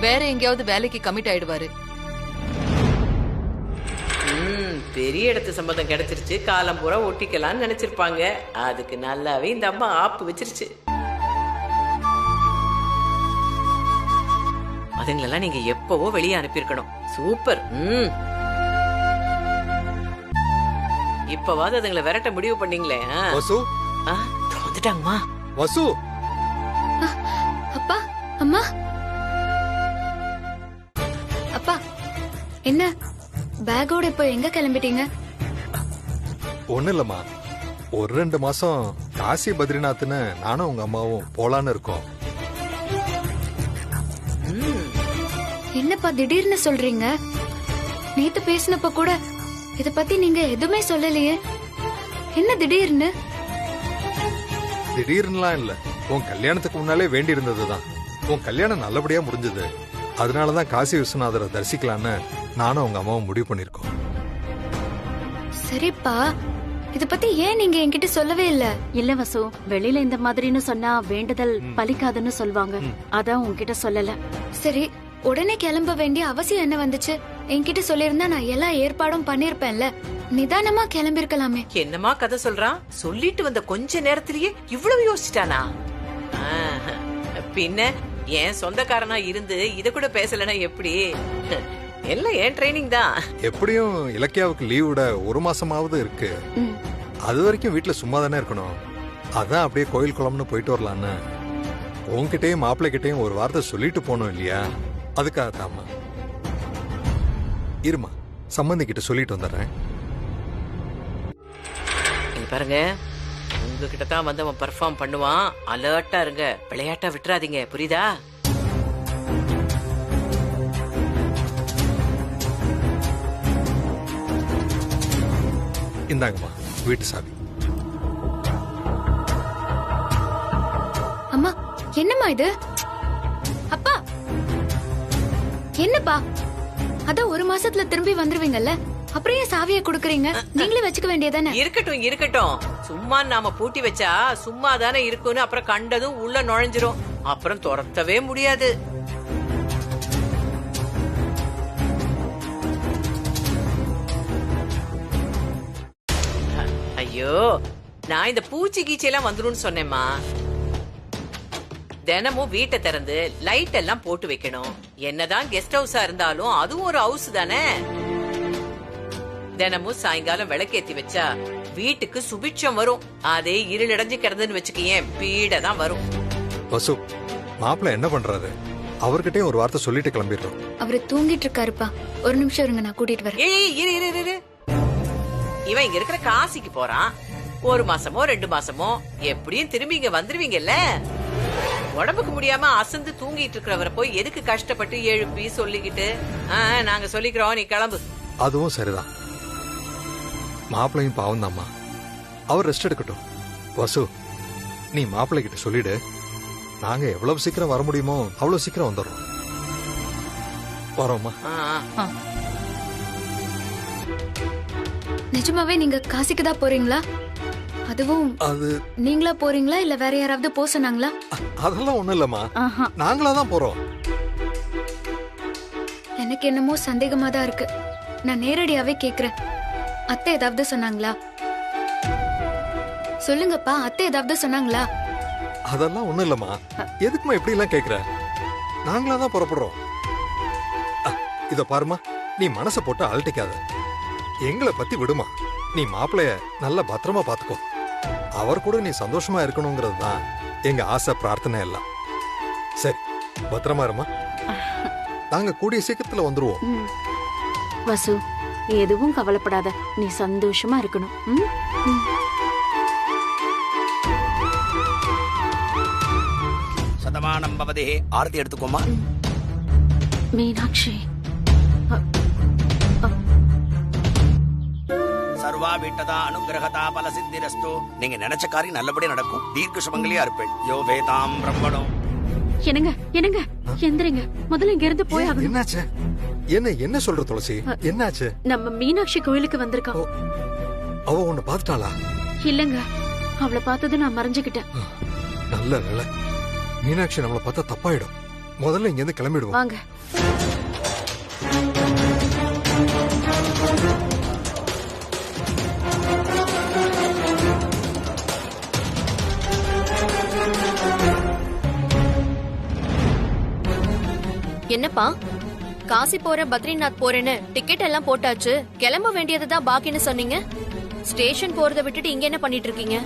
வேற எங்கேயாவது வேலைக்கு கமிட் ஆயிடுவாரு. பெரிய இடத்து சம்பந்தம் கிடைச்சிருச்சு, காலம் பூரா ஒட்டிக்கலாம்னு நினைச்சிருப்பாங்க. அதுக்கு நல்லாவே இந்த அம்மா ஆப்பு வச்சிருச்சு. அதுங்களெல்லாம் நீங்க எப்பவோ வெளியே அனுப்பியிருக்கணும். சூப்பர். இப்பவாது அதுங்களை விரட்ட முடிவு பண்ணீங்களே. வசு வந்துட்டாங்கம்மா. வசு, அப்பா, அம்மா. அப்பா, என்ன பேக்கோட இப்போ எங்க கிளம்பிட்டீங்க? ஒண்ணு இல்லம்மா, ஒரு 2 மாசம் காசி பத்ரிநாத்னு நானும் உங்க அம்மாவும் போலான்னு இருக்கோம். என்னப்பா திடீர்னு சொல்றீங்க? நேத்து பேசினப்ப கூட இத பத்தி நீங்க எதுவுமே சொல்லலையே. என்ன திடீர்னு? திடீர்னுலாம் இல்ல, உன் கல்யாணத்துக்கு முன்னாலே வேண்டி இருந்ததுதான். உன் கல்யாணம் நல்லபடியா முடிஞ்சது. அதனாலதான் காசி விஸ்வநாதரை தரிசிக்கலான்னு நானும் உங்க அம்மாவும் முடிவு பண்ணிருக்கோம். சரிப்பா, இத பத்தி ஏன் நீங்க என்கிட்ட சொல்லவே இல்ல? இல்ல வசு, வெளியில இந்த மாதிரின்னு சொன்னா வேண்டுதல் பலிக்காதுன்னு சொல்லுவாங்க. அதான் உன்கிட்ட சொல்லல. சரி, உடனே கிளம்ப வேண்டிய அவசியம் என்ன வந்துச்சு? என்கிட்ட சொல்லிருந்தா நான் எல்லா ஏற்பாடும் பண்ணிருப்பேன்ல. நிதானமா கிளம்பிருக்கலாமே. என்னமா கதை சொல்றான்? சொல்லிட்டு வந்த கொஞ்ச நேரத்திலேயே இவ்வளவு யோசிச்சிட்டானா? பின்ன என் சொந்தக்காரனா இருந்து இத கூட பேசலனா எப்படி? எல்லாம் என் ட்ரைனிங் தான். எப்படியும் இலக்கியாவுக்கு லீவ் விட 1 மாசமாவது இருக்கு. அது வரைக்கும் வீட்டுல சும்மா தானே இருக்கணும். அதான் அப்படியே கோயில் குளம்னு போயிட்டு வரலான்னு உன்கிட்டயும் மாப்பிள்ளை கிட்டயும் ஒரு வார்த்தை சொல்லிட்டு போனோம் இல்லையா? அதுக்காகத்தாமா. இருமா, சம்பந்தி கிட்ட சொல்லிட்டு வந்துடுறேன். பாருங்க, உங்ககிட்ட தான் வந்து அவன் பெர்ஃபார்ம் பண்ணுவான். அலர்ட்டா இருங்க, விளையாட்டா விட்டுறாதீங்க, புரியுதா? இந்தாங்கம்மா வீட்டு சாவி. அம்மா, என்னம்மா இது? அப்பா, என்னப்பா? அதான் 1 மாசத்துல திரும்பி வந்துருவீங்கல்ல, அப்புறம் ஏன் சாவியை கொடுக்கறீங்க? நீங்களே வச்சுக்க வேண்டியதானே? இருக்கட்டும் இருக்கட்டும், சும்மா நாம பூட்டி வச்சா சும்மா தானே இருக்குன்னு அப்புறம் கண்டதும் உள்ள நுழைஞ்சிரும். அப்புறம் துரத்தவே முடியாது. ஐயோ, நான் இந்த பூச்சி கீச்சி எல்லாம் வந்துரும் சொன்னேம்மா. தினமும் வீட்டை திறந்து லைட் எல்லாம் போட்டு வைக்கணும். என்னதான் கெஸ்ட் ஹவுஸா இருந்தாலும் அதுவும் ஒரு ஹவுஸ் தானே. தினமும் சாயங்காலம் விளக்கேத்தி வச்சா வீட்டுக்கு சுபிட்சம் வரும். அதே இருளடைஞ்சு கிடந்துன்னு வச்சுக்கேன், பீட தான் வரும். வசு, மாப்பிள்ள என்ன பண்றாரு? அவர்கிட்டயும் ஒரு வார்த்தை சொல்லிட்டு கிளம்பிடுறோம். அவரு தூங்கிட்டு இருக்காருப்பா. ஒரு நிமிஷம் இருங்க, நான் கூட்டிட்டு வரேன். ஏய், இரு. இவன் இங்க இருக்கிற காசிக்கு போறான். 1 மாசமோ 2 மாசமோ எப்படியும் திரும்பி இங்க வந்துருவீங்கல்ல. உடம்புக்கு முடியாம அசந்து தூங்கிட்டு இருக்கிறவரை போய் எதுக்கு கஷ்டப்பட்டு எழுப்பி சொல்லிக்கிட்டு? நாங்க சொல்லிக்கிறோம், நீ கிளம்பு. அதுவும் சரிதான். மாப்பிள்ளையும் பாவம் தாம்மா, அவர் ரெஸ்ட் எடுக்கட்டும். வசு, நீ மாப்பிள்ளை கிட்ட சொல்லிடு, நாங்க எவ்வளவு சீக்கிரம் வர முடியுமோ அவ்வளவு சீக்கிரம் வந்துடுறோம். வரோம்மா. நிஜமாவே நீங்க காசிக்கு தான் போறீங்களா? அதுவும் அது நீங்களா போறீங்களா இல்ல வேற யாராவது போ சொன்னாங்களா? அதெல்லாம் ஒண்ணும் இல்லம்மா, நாங்களா தான் போறோம். எனக்கு என்னமோ சந்தேகமா தான் இருக்கு. நான் நேரடியாவே கேக்குறேன். அத்தை ஏதாவது சொன்னாங்களா? சொல்லுங்கப்பா, அத்தை ஏதாவது சொன்னாங்களா? அதெல்லாம் ஒண்ணும் இல்லம்மா, எதுக்குமா இப்படி எல்லாம் கேக்குற? நாங்களா தான் புறப்படுறோம். இத பாருமா, நீ மனச போட்டு அழட்டிக்காத. எங்களை பத்தி விடுமா. நீ மாப்பிளைய நல்ல பத்திரமா பாத்துக்கோ. அவர் கூட நீ சந்தோஷமா இருக்கணுங்கிறது தான் எங்க ஆசை, பிரார்த்தனை எல்லாம். சரி, பத்திரமா இருமா. நாங்க கூடிய சீக்கிரத்துல வந்துருவோம். வசு, எதுவும் கவலைப்படாத, நீ சந்தோஷமா இருக்கணும். சதமானம் பவதே. ஆரத்தி எடுத்துக்கோமா. மீனாட்சி, சர்வா விட்டதா அனுகிரகதா பல சித்திரஸ்து. நீங்க நினைச்ச காரியம் நல்லபடியா நடக்கும். தீர்க்க சுமங்கலியா இருப்பேன். யோ வேதாம் பிரம்மணோ. என்னங்க என்னங்க எந்திரிங்க, முதல்ல இங்க இருந்து போய் ஆகணும். என்னாச்சு? என்ன சொல்ற துளசி? என்னாச்சு? நம்ம மீனாட்சி கோயிலுக்கு வந்திருக்கோம். அவ உன்னை பாத்துட்டாளா? இல்லங்க, அவளை பார்த்தது நான் மறைஞ்சுக்கிட்டேன். நல்ல நல்ல. மீனாட்சி நம்மளை பார்த்தா தப்பாயிடும். முதல்ல இங்க இருந்து கிளம்பிடுவோம். வாங்க. என்னப்பா, காசி போற பத்ரிநாத் போறேன்னு டிக்கெட் எல்லாம் போட்டாச்சு, கிளம்ப வேண்டியதுதான் பாக்கின்னு சொன்னீங்க. ஸ்டேஷன் போறதை விட்டுட்டு இங்க என்ன பண்ணிட்டு இருக்கீங்க?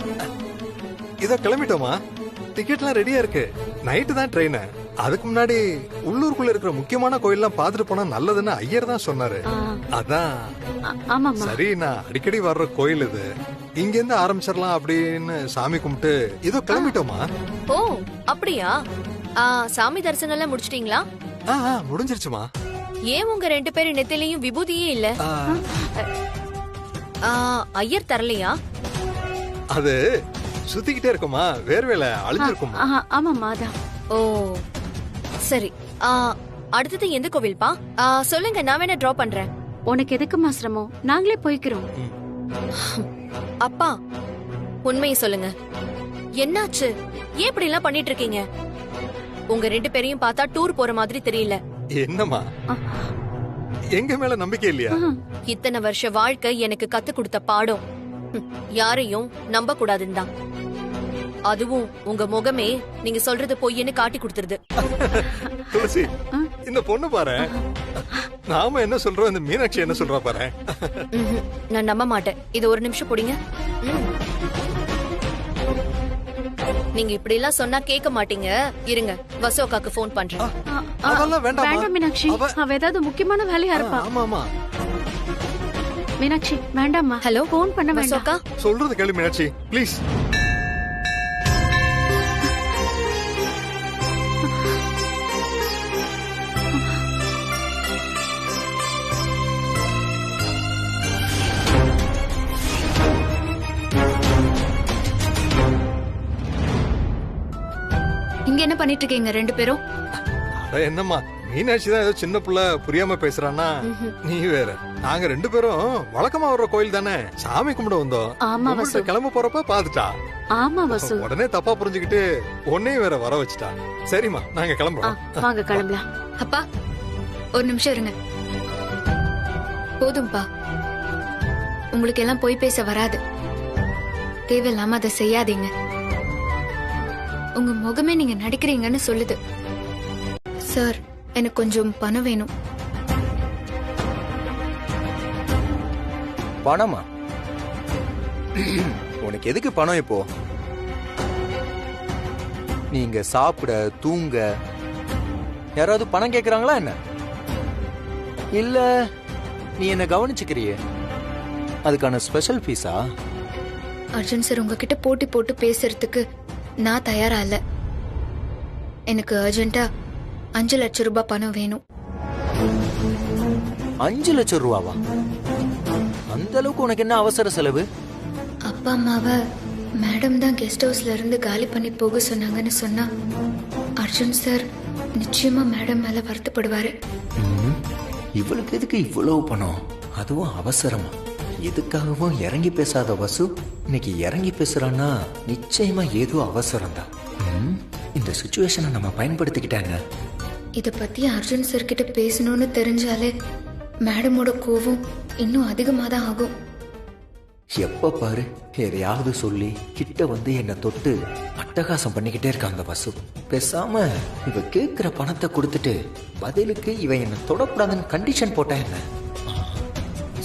இத கிளம்பிட்டோமா? டிக்கெட்லாம் ரெடியா இருக்கு. நைட்டு தான் ட்ரெயின். அதுக்கு முன்னாடி உள்ளூருக்குள்ள இருக்கிற முக்கியமான கோயில்லாம் பாத்துட்டு போனா நல்லதுன்னு ஐயர் தான் சொன்னாரு. அதான் சரி, நான் அடிக்கடி வர்ற கோயில் இது, இங்க இருந்து ஆரம்பிச்சிடலாம் அப்படின்னு சாமி கும்பிட்டு இதோ கிளம்பிட்டோமா. ஓ அப்படியா? சாமி தரிசனம் எல்லாம் முடிச்சிட்டீங்களா? முடிஞ்சிருச்சுமா. ஏன் உங்க 2 பேரும் நெத்திலையும் விபூதியே இல்ல? ஐயர் தரலையா? அது சுத்திக்கிட்டே இருக்குமா, வேர்வேல அழிஞ்சிருக்குமா. ஆமாமா, அதான். ஓ சரி. அடுத்தது எந்த கோவில்பா? சொல்லுங்க, நான் வேணா டிராப் பண்றேன். உனக்கு எதுக்குமா சிரமம், நாங்களே போய்க்கிறோம். அப்பா உண்மையை சொல்லுங்க, என்னாச்சு? ஏன் இப்படி எல்லாம் பண்ணிட்டு இருக்கீங்க? உங்க 2 பேரையும் பார்த்தா டூர் போற மாதிரி தெரியல. என்னம்மா, எங்க மேல நம்பிக்கை இல்லையா? இத்தனை வருஷ வாழ்க்கை எனக்கு கத்து கொடுத்த பாடம், யாரையும் நம்ப கூடாதுன்னு தான். அதுவும் உங்க முகமே நீங்க சொல்றது பொய்ன்னு காட்டி கொடுத்துருது. துளசி, இந்த பொண்ணு பாரு, நாம என்ன சொல்றோம், இந்த மீனாட்சி என்ன சொல்றா பாரு. நான் நம்ப மாட்டேன். இது ஒரு நிமிஷம் புடிங்க. நீங்க இப்படி எல்லாம் சொன்னா கேட்க மாட்டீங்க. இருங்க, வசு அக்காக்கு போன் பண்றேன். அதெல்லாம் வேண்டாம் மீனாட்சி, அவ ஏதாவது முக்கியமான வேலையா இருப்பா. ஆமாமா மீனாட்சி, வேண்டாம்மா. ஹலோ, போன் பண்ண வசு அக்கா. சொல்றது கேளு மீனாட்சி, ப்ளீஸ். இங்க என்ன பண்ணிட்டு இருக்கீங்க 2 பேரும்? என்னம்மா, மீனாட்சி தான் ஏதோ சின்ன புள்ள புரியாம பேசுறானா, நீ வேற. நாங்க 2 பேரும் வழக்கமா வர்ற கோயில் தானே, சாமி கும்பிட வந்தோம். ஆமா வசு, கிளம்ப போறப்ப பாத்துட்டா. ஆமா வசு, உடனே தப்பா புரிஞ்சுக்கிட்டு உன்னையும் வேற வர வச்சுட்டா. சரிம்மா, நாங்க கிளம்புறோம். வாங்க கிளம்பலாம். அப்பா ஒரு நிமிஷம் இருங்க. போதும்பா, உங்களுக்கு எல்லாம் போய் பேச வராது. தேவையில்லாம அதை செய்யாதீங்க. உங்க முகமே நீங்க நடிக்கிறீங்கன்னு சொல்லுது. சார், எனக்கு கொஞ்சம் பணம் வேணும். பணமா? உனக்கு எதுக்கு பணம் இப்போ? நீங்க சாப்பிட தூங்க யாராவது பணம் கேக்குறாங்களா என்ன? இல்ல நீ என்ன கவனிச்சுக்கிறியே, அதுக்கான ஸ்பெஷல் ஃபீஸா? அர்ஜுன் சார், உங்ககிட்ட போட்டி போட்டு பேசுறதுக்கு நான் தயாரா இல்ல. எனக்கு அர்ஜென்ட்டா 5 லட்சம் ரூபாய் பணம் வேணும். 5 லட்சம் ரூபாவா? அந்த அளவுக்கு உனக்கு என்ன அவசர செலவு? அப்பா அம்மாவை மேடம் தான் கெஸ்ட் ஹவுஸ்ல இருந்து காலி பண்ணி போக சொன்னாங்கன்னு சொன்னா அர்ஜுன் சார் நிச்சயமா மேடம் மேல வருத்தப்படுவாரு. இவளுக்கு எதுக்கு இவ்வளவு பணம், அதுவும் அவசரமா? எதுக்காகவும் இறங்கி பேசாத வசு இன்னைக்கு இறங்கி பேசுறான்னா நிச்சயமா ஏதோ அவசரம் தான். இந்த சிச்சுவேஷனை நம்ம பயன்படுத்திக்கிட்டாங்க. இத பத்தி அர்ஜுன் சார் கிட்ட பேசணும்னு தெரிஞ்சாலே மேடமோட கோவம் இன்னும் அதிகமா தான் ஆகும். எப்ப பாரு யாரையாவது சொல்லி கிட்ட வந்து என்ன தொட்டு அட்டகாசம் பண்ணிக்கிட்டே இருக்காங்க வசு. பேசாம இவ கேக்குற பணத்தை கொடுத்துட்டு பதிலுக்கு இவ என்ன தொடக்கூடாதுன்னு கண்டிஷன் போட்டா என்ன?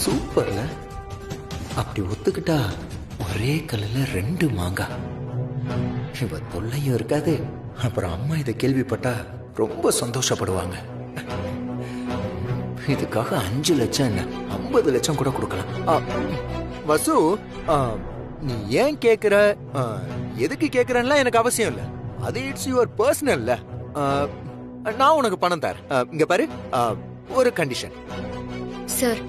சூப்பர்ல. அப்படி ஒத்துக்கிட்டா ஒரே கல்லுல 2 மாங்காய். இவ தொல்லையும் இருக்காது, அப்புறம் அம்மா இதை கேள்விப்பட்டா ரொம்ப சந்தோஷப்படுவாங்க. இதுக்காக 5 லட்சம் என்ன 50 லட்சம் கூட கொடுக்கலாம். வசு, நீ ஏன் கேக்குற, எதுக்கு கேக்குறன்னா எனக்கு அவசியம் இல்ல. அது இட்ஸ் யுவர் பர்சனல்ல. நான் உனக்கு பணம் தரேன். இங்க பாரு, ஒரு கண்டிஷன். சார்,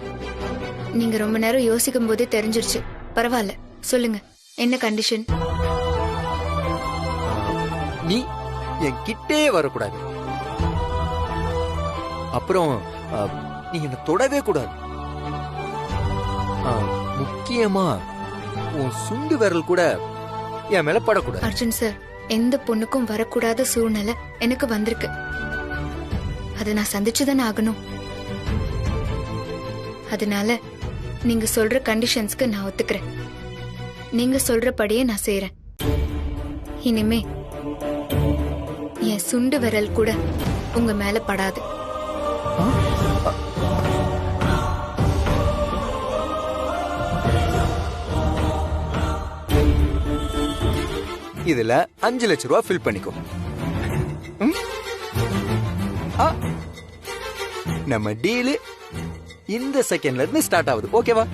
நீங்க ரொம்ப நேரம் யோசிக்கும் போதே தெரிஞ்சிருச்சு. பரவாயில்ல, சொல்லுங்க என்ன கண்டிஷன்? நீ என் கிட்டே வரக்கூடாது. அப்புறம் நீ என்ன தொடவே கூடாது. முக்கியமா உன் சுண்டு விரல் கூட என் மேல படக்கூடாது. அர்ஜுன் சார், எந்த பொண்ணுக்கும் வரக்கூடாத சூழ்நிலை எனக்கு வந்திருக்கு. அதை நான் சந்திச்சுதானே ஆகணும். அதனால நீங்க சொல்ற கண்டிஷன்ஸ்க்கு நான் ஒத்துக்கிறேன். நீங்க சொல்றபடியே நான் செய்யறேன். இனிமே என் சுண்டு விரல் கூட உங்க மேல படாது. இதுல 5 லட்சம் ரூபாய் ஃபில் பண்ணிக்கோ. நம்ம டீலு இந்த செகண்ட்ல இருந்து ஸ்டார்ட் ஆகுது. ஓகேவா?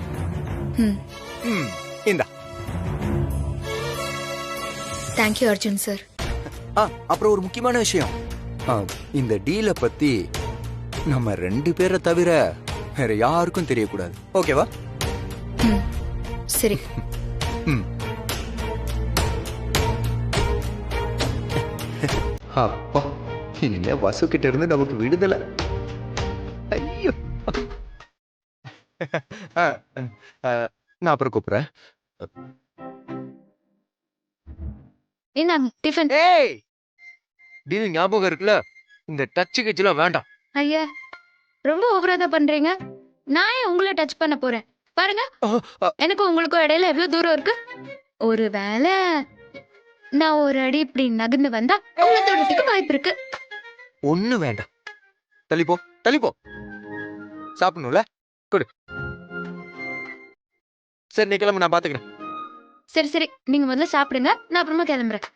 இந்தா. Thank you Arjun sir. அப்புறம் ஒரு முக்கியமான விஷயம், இந்த டீலை பத்தி நம்ம 2 பேரை தவிர வேற யாருக்கும் தெரியக்கூடாது. ஓகேவா? சரி. அப்பா, இனிமே வசு கிட்ட இருந்து நமக்கு விடுதலை. ஐயோ, நான் அப்புறம் கூப்பிடுறேன். என்னங்க டிஃபன்? ஏய், டீல் ஞாபகம் இருக்குல்ல? இந்த டச் கிச்சலாம் வேண்டாம். ஐயா, ரொம்ப ஓவரா தான் பண்றீங்க. நான் ஏன் உங்களை டச் பண்ண போறேன்? பாருங்க, எனக்கு உங்களுக்கும் இடையில எவ்வளவு தூரம் இருக்கு. ஒருவேளை நான் ஒரு அடி இப்படி நகர்ந்து வந்தா உங்களை தொடறதுக்கு வாய்ப்பு இருக்கு. ஒண்ணு வேண்டாம், தள்ளிப்போ தள்ளிப்போ. சாப்பிடணும்ல, கொடு. சரி, நீ கிளம்பு, நான் பாத்துக்கிறேன். சரி சரி, நீங்க முதல்ல சாப்பிடுங்க, நான் அப்புறமா கிளம்புறேன்.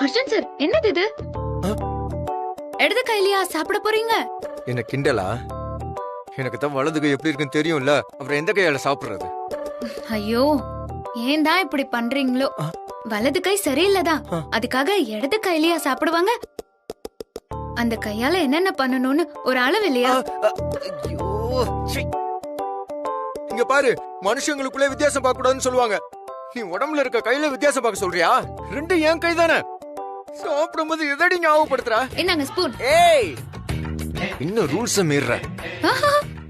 அர்ஜுன் சார், என்னது இது? இடது கையிலயா சாப்பிட போறீங்க? என்ன கிண்டலா? எனக்கு தான் வலது கை எப்படி இருக்குன்னு தெரியும்ல, அப்புறம் எந்த கையால சாப்பிடுறது? ஐயோ, ஏன் தான் இப்படி பண்றீங்களோ? வலது கை சரியில்லதான், அதுக்காக இடது கையிலயா சாப்பிடுவாங்க? அந்த கையால என்னென்ன பண்ணணும்னு ஒரு அளவு இல்லையா? இங்க பாரு, மனுஷங்களுக்குள்ளே வித்தியாசம் பார்க்க கூடாதுன்னு சொல்லுவாங்க. நீ உடம்புல இருக்க கையில வித்தியாசம் பார்க்க சொல்றியா? 2 என் கை தானே. சாப்பிடும்போது எதடி ஞாபகப்படுத்துற? என்னங்க ஸ்பூன்? ஏய், இன்னும் ரூல்ஸ் மீறற.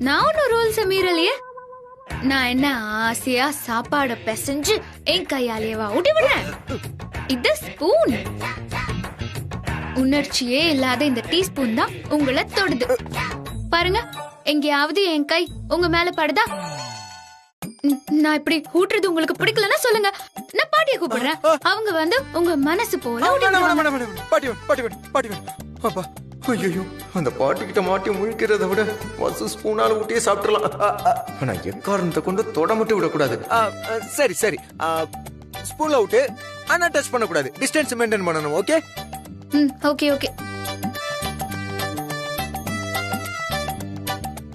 நான் ஒன்னும் ரூல்ஸ் மீறலையே. நான் என்ன ஆசையா சாப்பாட பிசைஞ்சு என் கையாலேவா ஊட்டி விடுறேன்? இது ஸ்பூன். உணர்ச்சியே இல்லாத இந்த டீஸ்பூன் தான் உங்களை தொடுது. பாருங்க, எங்கேயாவது என் கை உங்க மேல படுதா? நான் இப்படி ஊட்டுறது உங்களுக்கு பிடிக்கலன்னா சொல்லுங்க, நான் பாட்டியை கூப்பிடுறேன். அவங்க வந்து உங்க மனசு போல ஐயோ, அந்த பாட்டி கிட்ட மாட்டி முழிக்கிறத விட வசு ஸ்பூனால ஊட்டியே சாப்பிடலாம். ஆனா எக்காரணத்தை கொண்டு தொட மட்டும் விடக்கூடாது. சரி சரி, ஸ்பூன்ல விட்டு ஆனா டச் பண்ணக்கூடாது. டிஸ்டன்ஸ் மெயின்டைன் பண்ணணும். ஓகே? Okay okay.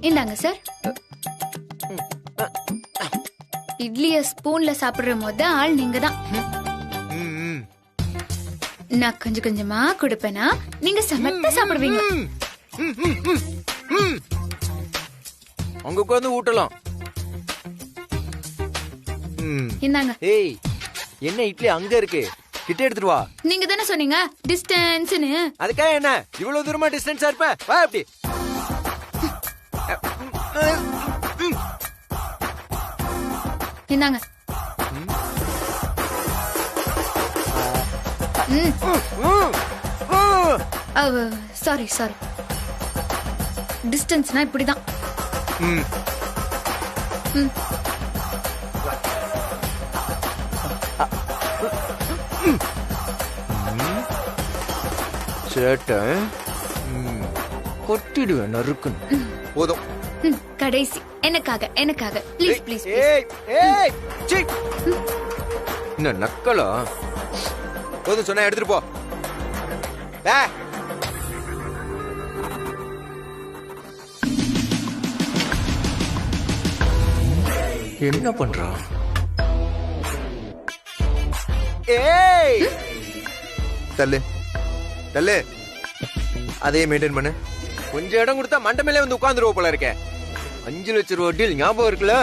இந்தாங்க சார். இட்லிய ஸ்பூன்ல சாப்பிடுற மொத ஆள் நீங்க தான். நான் கொஞ்சம் கொஞ்சமா கொடுப்பேனா, நீங்க சமத்த சாப்பிடுவீங்க. அங்க உட்கார்ந்து ஊட்டலாம். இந்தாங்க. ஏய், என்ன இட்லி அங்க இருக்கு, கிட்ட எடுத்துட்டு வா. நீங்க தானே சொன்னீங்க டிஸ்டன்ஸ்னு. அதுக்காக என்ன இவ்வளவு தூரமா டிஸ்டன்ஸா இருப்ப? வா அப்படி. இந்தாங்க. சாரி சாரி, டிஸ்டன்ஸ்னா இப்படிதான். சேட்டை கொட்டிடுவேன், நறுக்குன்னு. போதும். கடைசி எனக்காக எனக்காக ப்ளீஸ் ப்ளீஸ். என்ன நக்கலா? போதும் சொன்னா எடுத்துட்டு போ. என்ன பண்றா? ஏய், தள்ளு தள்ளு. அதே மெயின்டைன் பண்ணு. கொஞ்சம் இடம் கொடுத்தா மண்டை மேலே வந்து உட்காந்துருவோம் போல இருக்கேன். 5 லட்சம் ரூபா டீல் ஞாபகம் இருக்குல்ல?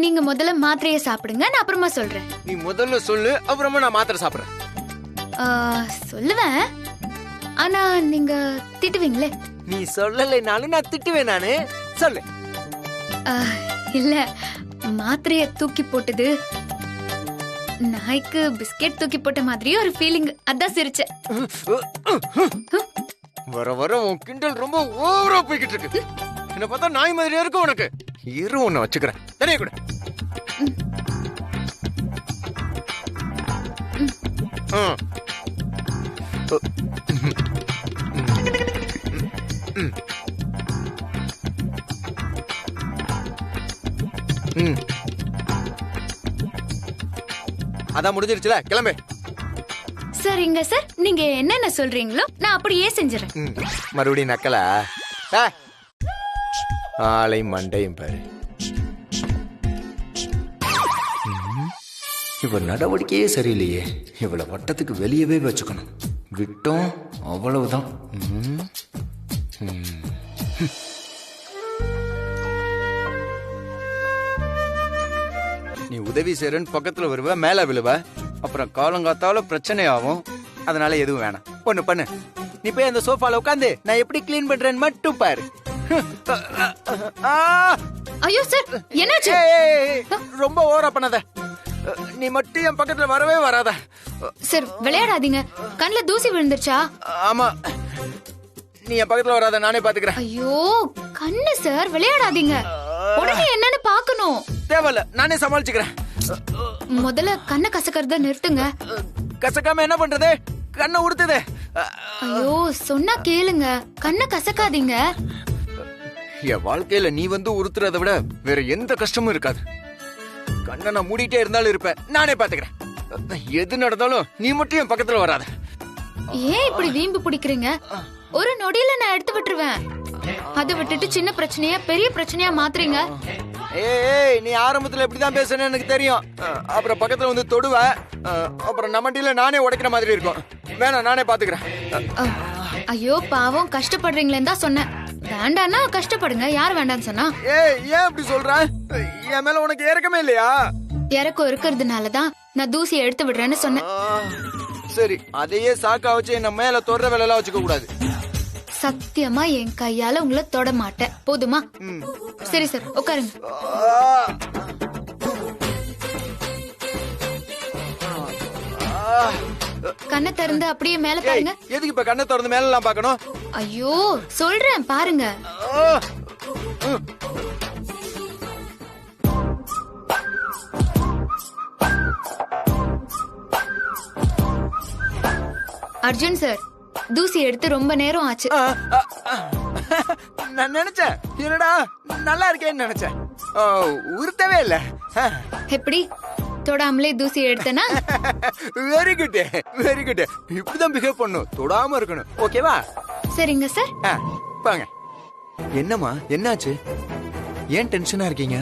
நீங்க முதல்ல மாத்திரையை சாப்பிடுங்க, நான் அப்புறமா சொல்றேன். நீ முதல்ல சொல்லு, அப்புறமா நான் மாத்திரை சாப்பிடுறேன். சொல்லுவேன், ஆனா நீங்க திட்டுவீங்களே. நீ சொல்லலைனாலும் நான் திட்டுவேன். நானு சொல்லு. இல்ல, மாத்திரைய தூக்கி போட்டது நாய்க்கு பிஸ்கெட் தூக்கி போட்ட மாதிரியே ஒரு ஃபீலிங். அதான் சிரிச்சேன். வர வர உன் கிண்டல் ரொம்ப ஓவரா போய்கிட்டு இருக்கு. என்ன பார்த்தா நாய் மாதிரியா இருக்கும் உனக்கு. இரு, ஒண்ணு வச்சுக்கிறேன். தனியா கூட. அதான் முடிஞ்சிருச்சுல, கிளம்பு. சரிங்க சார், நீங்க என்னென்ன சொல்றீங்களோ நான் அப்படியே செஞ்சிடறேன். மறுபடியும் நக்கலா? ஆளை மண்டையும் பாரு. இவ நடவடிக்கையே சரியில்லையே. இவளை வட்டத்துக்கு வெளியவே வச்சுக்கணும். விட்டோம் அவ்வளவுதான். நீ உதவி செய்றன்னு பக்கத்துல வருவ, மேல விழுவ, அப்புறம் காலங்காத்தால பிரச்சனை ஆகும். அதனால எதுவும் வேணாம். ஒண்ணு பண்ணு, நீ போய் அந்த சோஃபால உட்காந்து நான் எப்படி கிளீன் பண்றேன்னு மட்டும் பாரு. ஐயோ சார், என்னாச்சு? ரொம்ப ஓவரா பண்ணாத. நீ மட்டும் என் பக்கத்துல வரவே வராத. சார் விளையாடாதீங்க, கண்ணுல தூசி விழுந்துருச்சா? ஆமா, நீ என் பக்கத்துல வராத, நானே பாத்துக்கிறேன். ஐயோ கண்ணு சார், விளையாடாதீங்க. உடனே என்னன்னு பாக்கணும். தேவையில்ல, நானே சமாளிச்சுக்கிறேன். முதல்ல கண்ணை கசக்கறத நிறுத்துங்க. கசக்காம என்ன பண்றது? கண்ணை உறுத்துதே. ஐயோ சொன்னா கேளுங்க, கண்ணை கசக்காதீங்க. என் வாழ்க்கையில நீ வந்து உறுத்துறத விட வேற எந்த கஷ்டமும் இருக்காது. கண்ணை நான் மூடிட்டே இருந்தாலும் இருப்பேன், நானே பாத்துக்கிறேன். எது நடந்தாலும் நீ மட்டும் என் பக்கத்துல வராத. ஏன் இப்படி வீம்பு பிடிக்கிறீங்க? ஒரு நொடியில நான் எடுத்து விட்டுருவேன். அதை விட்டுட்டு சின்ன பிரச்சனையா பெரிய பிரச்சனையா மாத்துறீங்க. ஏய், நீ ஆரம்பத்துல இப்படிதான் பேசுறேன்னு எனக்கு தெரியும். அப்புறம் பக்கத்துல வந்து தொடுவ, அப்புறம் நம்மண்டில நானே உடைக்கிற மாதிரி இருக்கும். வேணாம், நானே பாத்துக்கிறேன். ஐயோ பாவம், கஷ்டப்படுறீங்களேன்னு தான் சொன்னேன். வேண்டான்னா கஷ்டப்படுங்க, யார் வேண்டான்னு சொன்னா? ஏய், ஏன் அப்படி சொல்ற? என் மேல உனக்கு இறக்கமே இல்லையா? இறக்கம் இருக்கிறதுனாலதான் நான் தூசியை எடுத்து விடுறேன்னு சொன்னேன். சரி, அதையே சாக்கா வச்சு என்ன மேல தொடர வேலை எல்லாம் வச்சுக்க கூடாது. சத்தியமா என் கையால உங்களை தொட மாட்டேன், போதுமா? சரி சார், உட்காருங்க. கண்ணை திறந்து அப்படியே மேல பாருங்க. எதுக்கு இப்ப கண்ணை திறந்து மேல எல்லாம் பாக்கணும்? ஐயோ சொல்றேன் பாருங்க. அர்ஜுன் சார், தூசி எடுத்து ரொம்ப நேரம் ஆச்சு. நான் நினைச்சேன், என்னடா நல்லா இருக்கேன்னு நினைச்சேன். உறுத்தவே இல்ல. எப்படி தொடாமலே தூசி எடுத்தனா? Very good, very good. இப்படிதான் பிஹேவ் பண்ணும், தொடாம இருக்கணும். ஓகேவா? சரிங்க சார். வாங்க. என்னம்மா, என்னாச்சு? ஏன் டென்ஷனா இருக்கீங்க?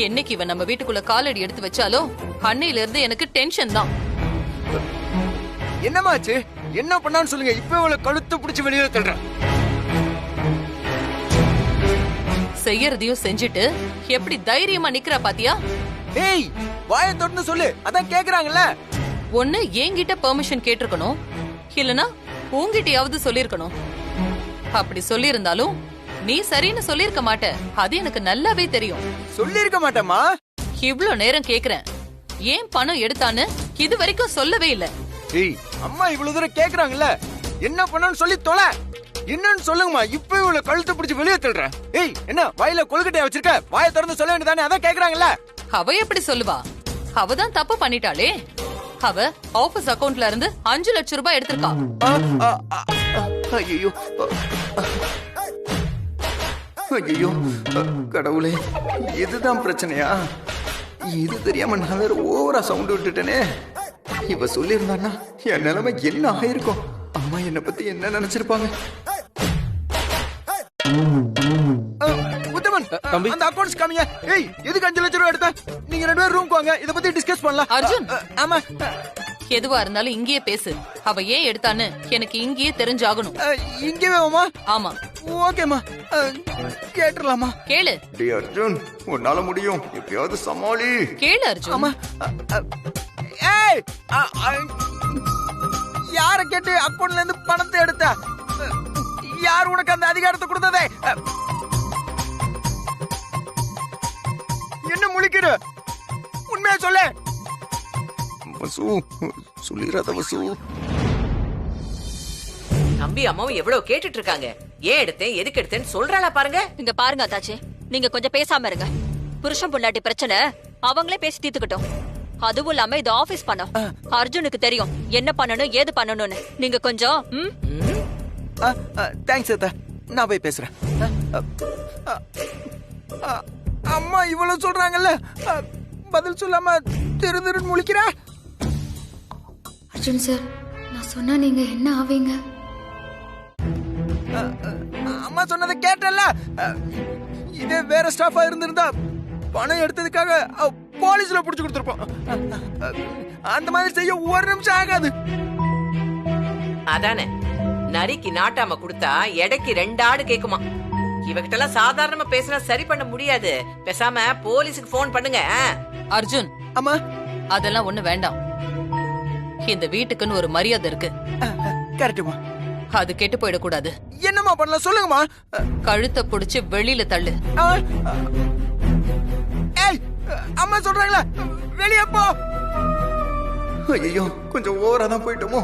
என்னைக்கு இவன் நம்ம வீட்டுக்குள்ள காலடி எடுத்து வச்சாலோ அன்னையில இருந்து எனக்கு டென்ஷன் தான். என்னமாச்சு? என்ன பண்ணான்னு சொல்லுங்க, இப்ப இவளை கழுத்து பிடிச்சு வெளியே தள்ளுறேன். செய்யறதையும் செஞ்சுட்டு எப்படி தைரியமா நிக்கிற பாத்தியா? ஏய், வாயை தொடர்ந்து சொல்லு, அதான் கேக்குறாங்கல்ல. ஒண்ணு என்கிட்ட பெர்மிஷன் கேட்டிருக்கணும், இல்லனா உன்கிட்டயாவது சொல்லிருக்கணும். அப்படி சொல்லியிருந்தாலும் நீ சரின்னு சொல்லிருக்க மாட்ட, அது எனக்கு நல்லாவே தெரியும். சொல்லிருக்க மாட்டேமா? இவ்ளோ நேரம் கேக்குறேன், ஏன் பணம் எடுத்தான்னு இது வரைக்கும் சொல்லவே இல்ல. ஏய், அம்மா இவ்வளவு தூரம் கேக்குறாங்கல்ல, என்ன பண்ணணும்னு சொல்லி தொலை. என்னன்னு சொல்லுங்கம்மா, இப்ப இவ்வளவு கழுத்து பிடிச்சு வெளியே தள்ளுறேன். ஏய், என்ன வாயில கொழுக்கட்டையா வச்சிருக்க? வாயை திறந்து சொல்ல வேண்டியதானே, அதான் கேக்குறாங்கல்ல. அவ எப்படி சொல்லுவா? அவதான் தப்பு பண்ணிட்டாளே. அவ ஆபீஸ் அக்கவுண்ட்ல இருந்து 5 லட்சம் ரூபாய் எடுத்திருக்கா. ஐயோ ஐயோ, கடவுளே, இதுதான் பிரச்சனையா? இது தெரியாம நான் வேற ஓவரா சவுண்ட் விட்டுட்டேனே. இவ சொல்லியிருந்தான்னா என் நிலைமை என்ன ஆயிருக்கும்? அம்மா என்ன பத்தி என்ன நினைச்சிருப்பாங்க? உத்தம, ராமன் தம்பி. அந்த அக்கவுண்ட்ஸ் காமிங்க. ஏய் எதுக்கு 5 லட்சம் ரூபாய் எடுத்த? நீங்க 2 பேரும் ரூம்க்கு வாங்க, இத பத்தி டிஸ்கஸ் பண்ணலாம். அர்ஜுன். ஆமா. எதுவா இருந்தாலும் இங்கேயே பேசு. அவ ஏன் எடுத்தான்னு எனக்கு இங்கேயே தெரிஞ்சாகணும். இங்கவே வாமா. ஆமா. ஓகேமா. கேட்றலாமா? கேளு. டேய் அர்ஜுன், உன்னால முடியும். எப்பயாவது சமாளி. கேளு அர்ஜுன். ஆமா. ஏய் யார கேட்டு அக்கவுண்ட்ல இருந்து பணத்தை எடுத்த? யார் உனக்கு அந்த அதிகாரத்தை கொடுத்ததே? என்ன முழிக்கிற? உண்மையா சொல்லு. வசு சொல்லிராத வசு. தம்பி அம்மாவும் எவ்வளவு கேட்டுட்டு இருக்காங்க. ஏன் எடுத்தேன் எதுக்கு எடுத்தேன்னு சொல்றாளா பாருங்க. இங்க பாருங்க அத்தாச்சி, நீங்க கொஞ்சம் பேசாம இருங்க. புருஷன் பொண்டாட்டி பிரச்சனை அவங்களே பேசி தீர்த்துக்கிட்டோம். அதுவும் இல்லாம இது ஆபீஸ் பண்ணோம். அர்ஜுனுக்கு தெரியும் என்ன பண்ணணும் ஏது பண்ணணும்னு. நீங்க கொஞ்சம் தேங்க்ஸ் அத்தா, நான் போய் பேசுறேன். அம்மா இவ்வளவு சொல்றாங்கல்ல, பதில் சொல்லாம திரு திருன்னு முழிக்கிறா. அர்ஜுன் சார், நான் சொன்னா நீங்க என்ன ஆவீங்க? அம்மா சொன்னதை கேட்டல்ல. இதே வேற ஸ்டாஃபா இருந்திருந்தா பணம் எடுத்ததுக்காக போலீஸ்ல புடிச்சு கொடுத்திருப்போம். அந்த மாதிரி செய்ய 1 நிமிஷம் ஆகாது. அதானே, நரிக்கு நாட்டாம கொடுத்தா எடைக்கு 2 ஆடு கேக்குமா. இவகிட்ட எல்லாம் சாதாரணமா பேசினா சரி பண்ண முடியாது. பேசாம போலீஸுக்கு போன் பண்ணுங்க. அர்ஜுன். அம்மா அதெல்லாம் ஒண்ணு வேண்டாம். இந்த வீட்டுக்குன்னு ஒரு மரியாதை இருக்கு. கரெக்டுமா. அது கெட்டு போயிடக்கூடாது. என்னமா பண்ணலாம் சொல்லுங்கம்மா. கழுத்தை புடிச்சு வெளியில தள்ளு. ஏய் அம்மா சொல்றாங்களா, வெளியே போ. ஐயோ கொஞ்சம் ஓவரா தான் போயிட்டோமோ.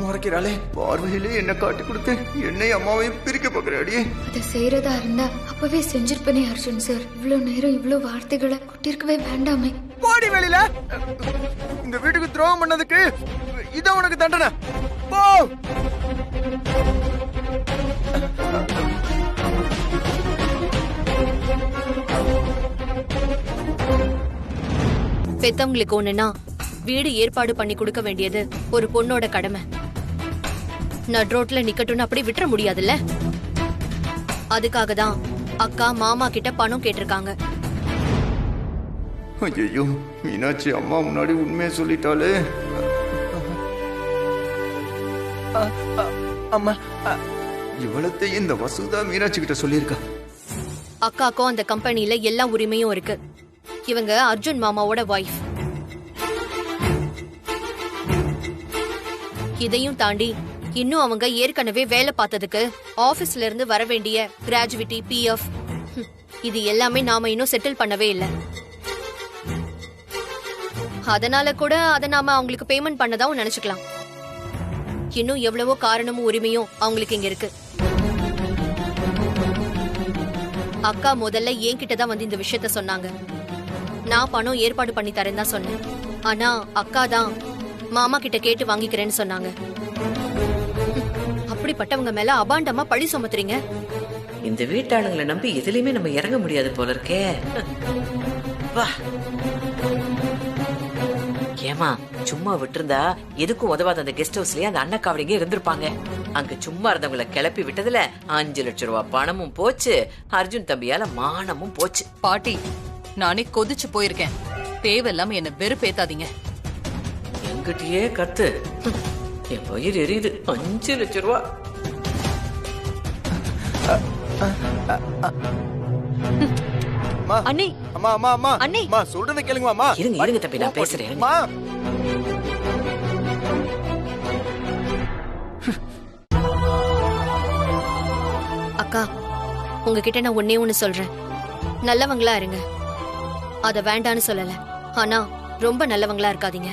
முறைக்கிறாளே, பார்வையிலே என்ன காட்டி கொடுத்து என்னை அம்மாவையும் பிரிக்க பாக்குறாடி. அதை செய்யறதா இருந்தா அப்பவே செஞ்சிருப்பனே அர்ஜுன் சார். இவ்வளவு நேரம் இவ்வளவு வார்த்தைகளை கொட்டிருக்கவே வேண்டாமே. போடி வெளியில. இந்த வீட்டுக்கு துரோகம் பண்ணதுக்கு இதான் உனக்கு தண்டனை. போ. பெத்தவங்களுக்கு ஒண்ணுன்னா வீடு ஏற்பாடு பண்ணி கொடுக்க வேண்டியது ஒரு பொண்ணோட கடமை. நட்ரோட்ல நிக்கட்டும்னு அப்படி விட்டுற முடியாதுல்ல. அதுக்காக தான் அக்கா மாமா கிட்ட பணம் கேட்டிருக்காங்க. ஐயோ மீனாட்சி அம்மா முன்னாடி உண்மையை சொல்லிட்டாலே. அம்மா இவ்வளத்தையும் இந்த வசுதா மீனாட்சி கிட்ட சொல்லியிருக்கா. அக்காக்கும் அந்த கம்பெனில எல்லா உரிமையும் இருக்கு. இவங்க அர்ஜுன் மாமாவோட வைஃப். இதையும் தாண்டி இன்னும் அவங்க ஏற்கனவே வேலை பார்த்ததுக்கு ஆபீஸ்ல இருந்து வர வேண்டிய கிராஜுவிட்டி, பிஎஃப் இது எல்லாமே நாம இன்னும் செட்டில் பண்ணவே இல்லை. அதனால கூட அதை நாம அவங்களுக்கு பேமெண்ட் பண்ணதாவும் நினைச்சுக்கலாம். இன்னும் எவ்வளவோ காரணமும் உரிமையும் அவங்களுக்கு இங்க இருக்கு. அக்கா முதல்ல என்கிட்டதான் வந்து இந்த விஷயத்த சொன்னாங்க. நான் பணம் ஏற்பாடு பண்ணி தரேன் தான் சொன்னேன். ஆனா அக்கா தான் மாமா கிட்ட கேட்டு வாங்கிக்கிறேன்னு சொன்னாங்க. அப்படிப்பட்டவங்க மேல அபாண்டமா பழி சுமத்துறீங்க. இந்த வீட்டாளுங்களை நம்பி எதுலயுமே நம்ம இறங்க முடியாது போல இருக்கே. வா. ஏமா சும்மா விட்டுருந்தா எதுக்கும் உதவாத அந்த கெஸ்ட் ஹவுஸ்லயே அந்த அண்ணக்காவடிங்க இருந்திருப்பாங்க. அங்க சும்மா இருந்தவங்களை கிளப்பி விட்டதுல 5 லட்சம் ரூபாய் பணமும் போச்சு, அர்ஜுன் தம்பியால மானமும் போச்சு. பாட்டி, நானே கொதிச்சு போயிருக்கேன். தேவையில்லாம என்ன வெறுப்பேத்தாதீங்க. எங்கிட்டயே கத்து. என் பயிர் எரியுது. 5 லட்சம் ரூபாய். அண்ணி, அம்மா அம்மா அம்மா அண்ணி, அம்மா சொல்றத கேளுங்க அம்மா. இருங்க இருங்க தம்பி, நான் பேசுறேன். அம்மா அக்கா, உங்ககிட்ட நான் ஒன்னே ஒண்ணு சொல்றேன். நல்லவங்களா இருங்க. அத வேண்டான்னு சொல்லல. ஆனா ரொம்ப நல்லவங்களா இருக்காதீங்க.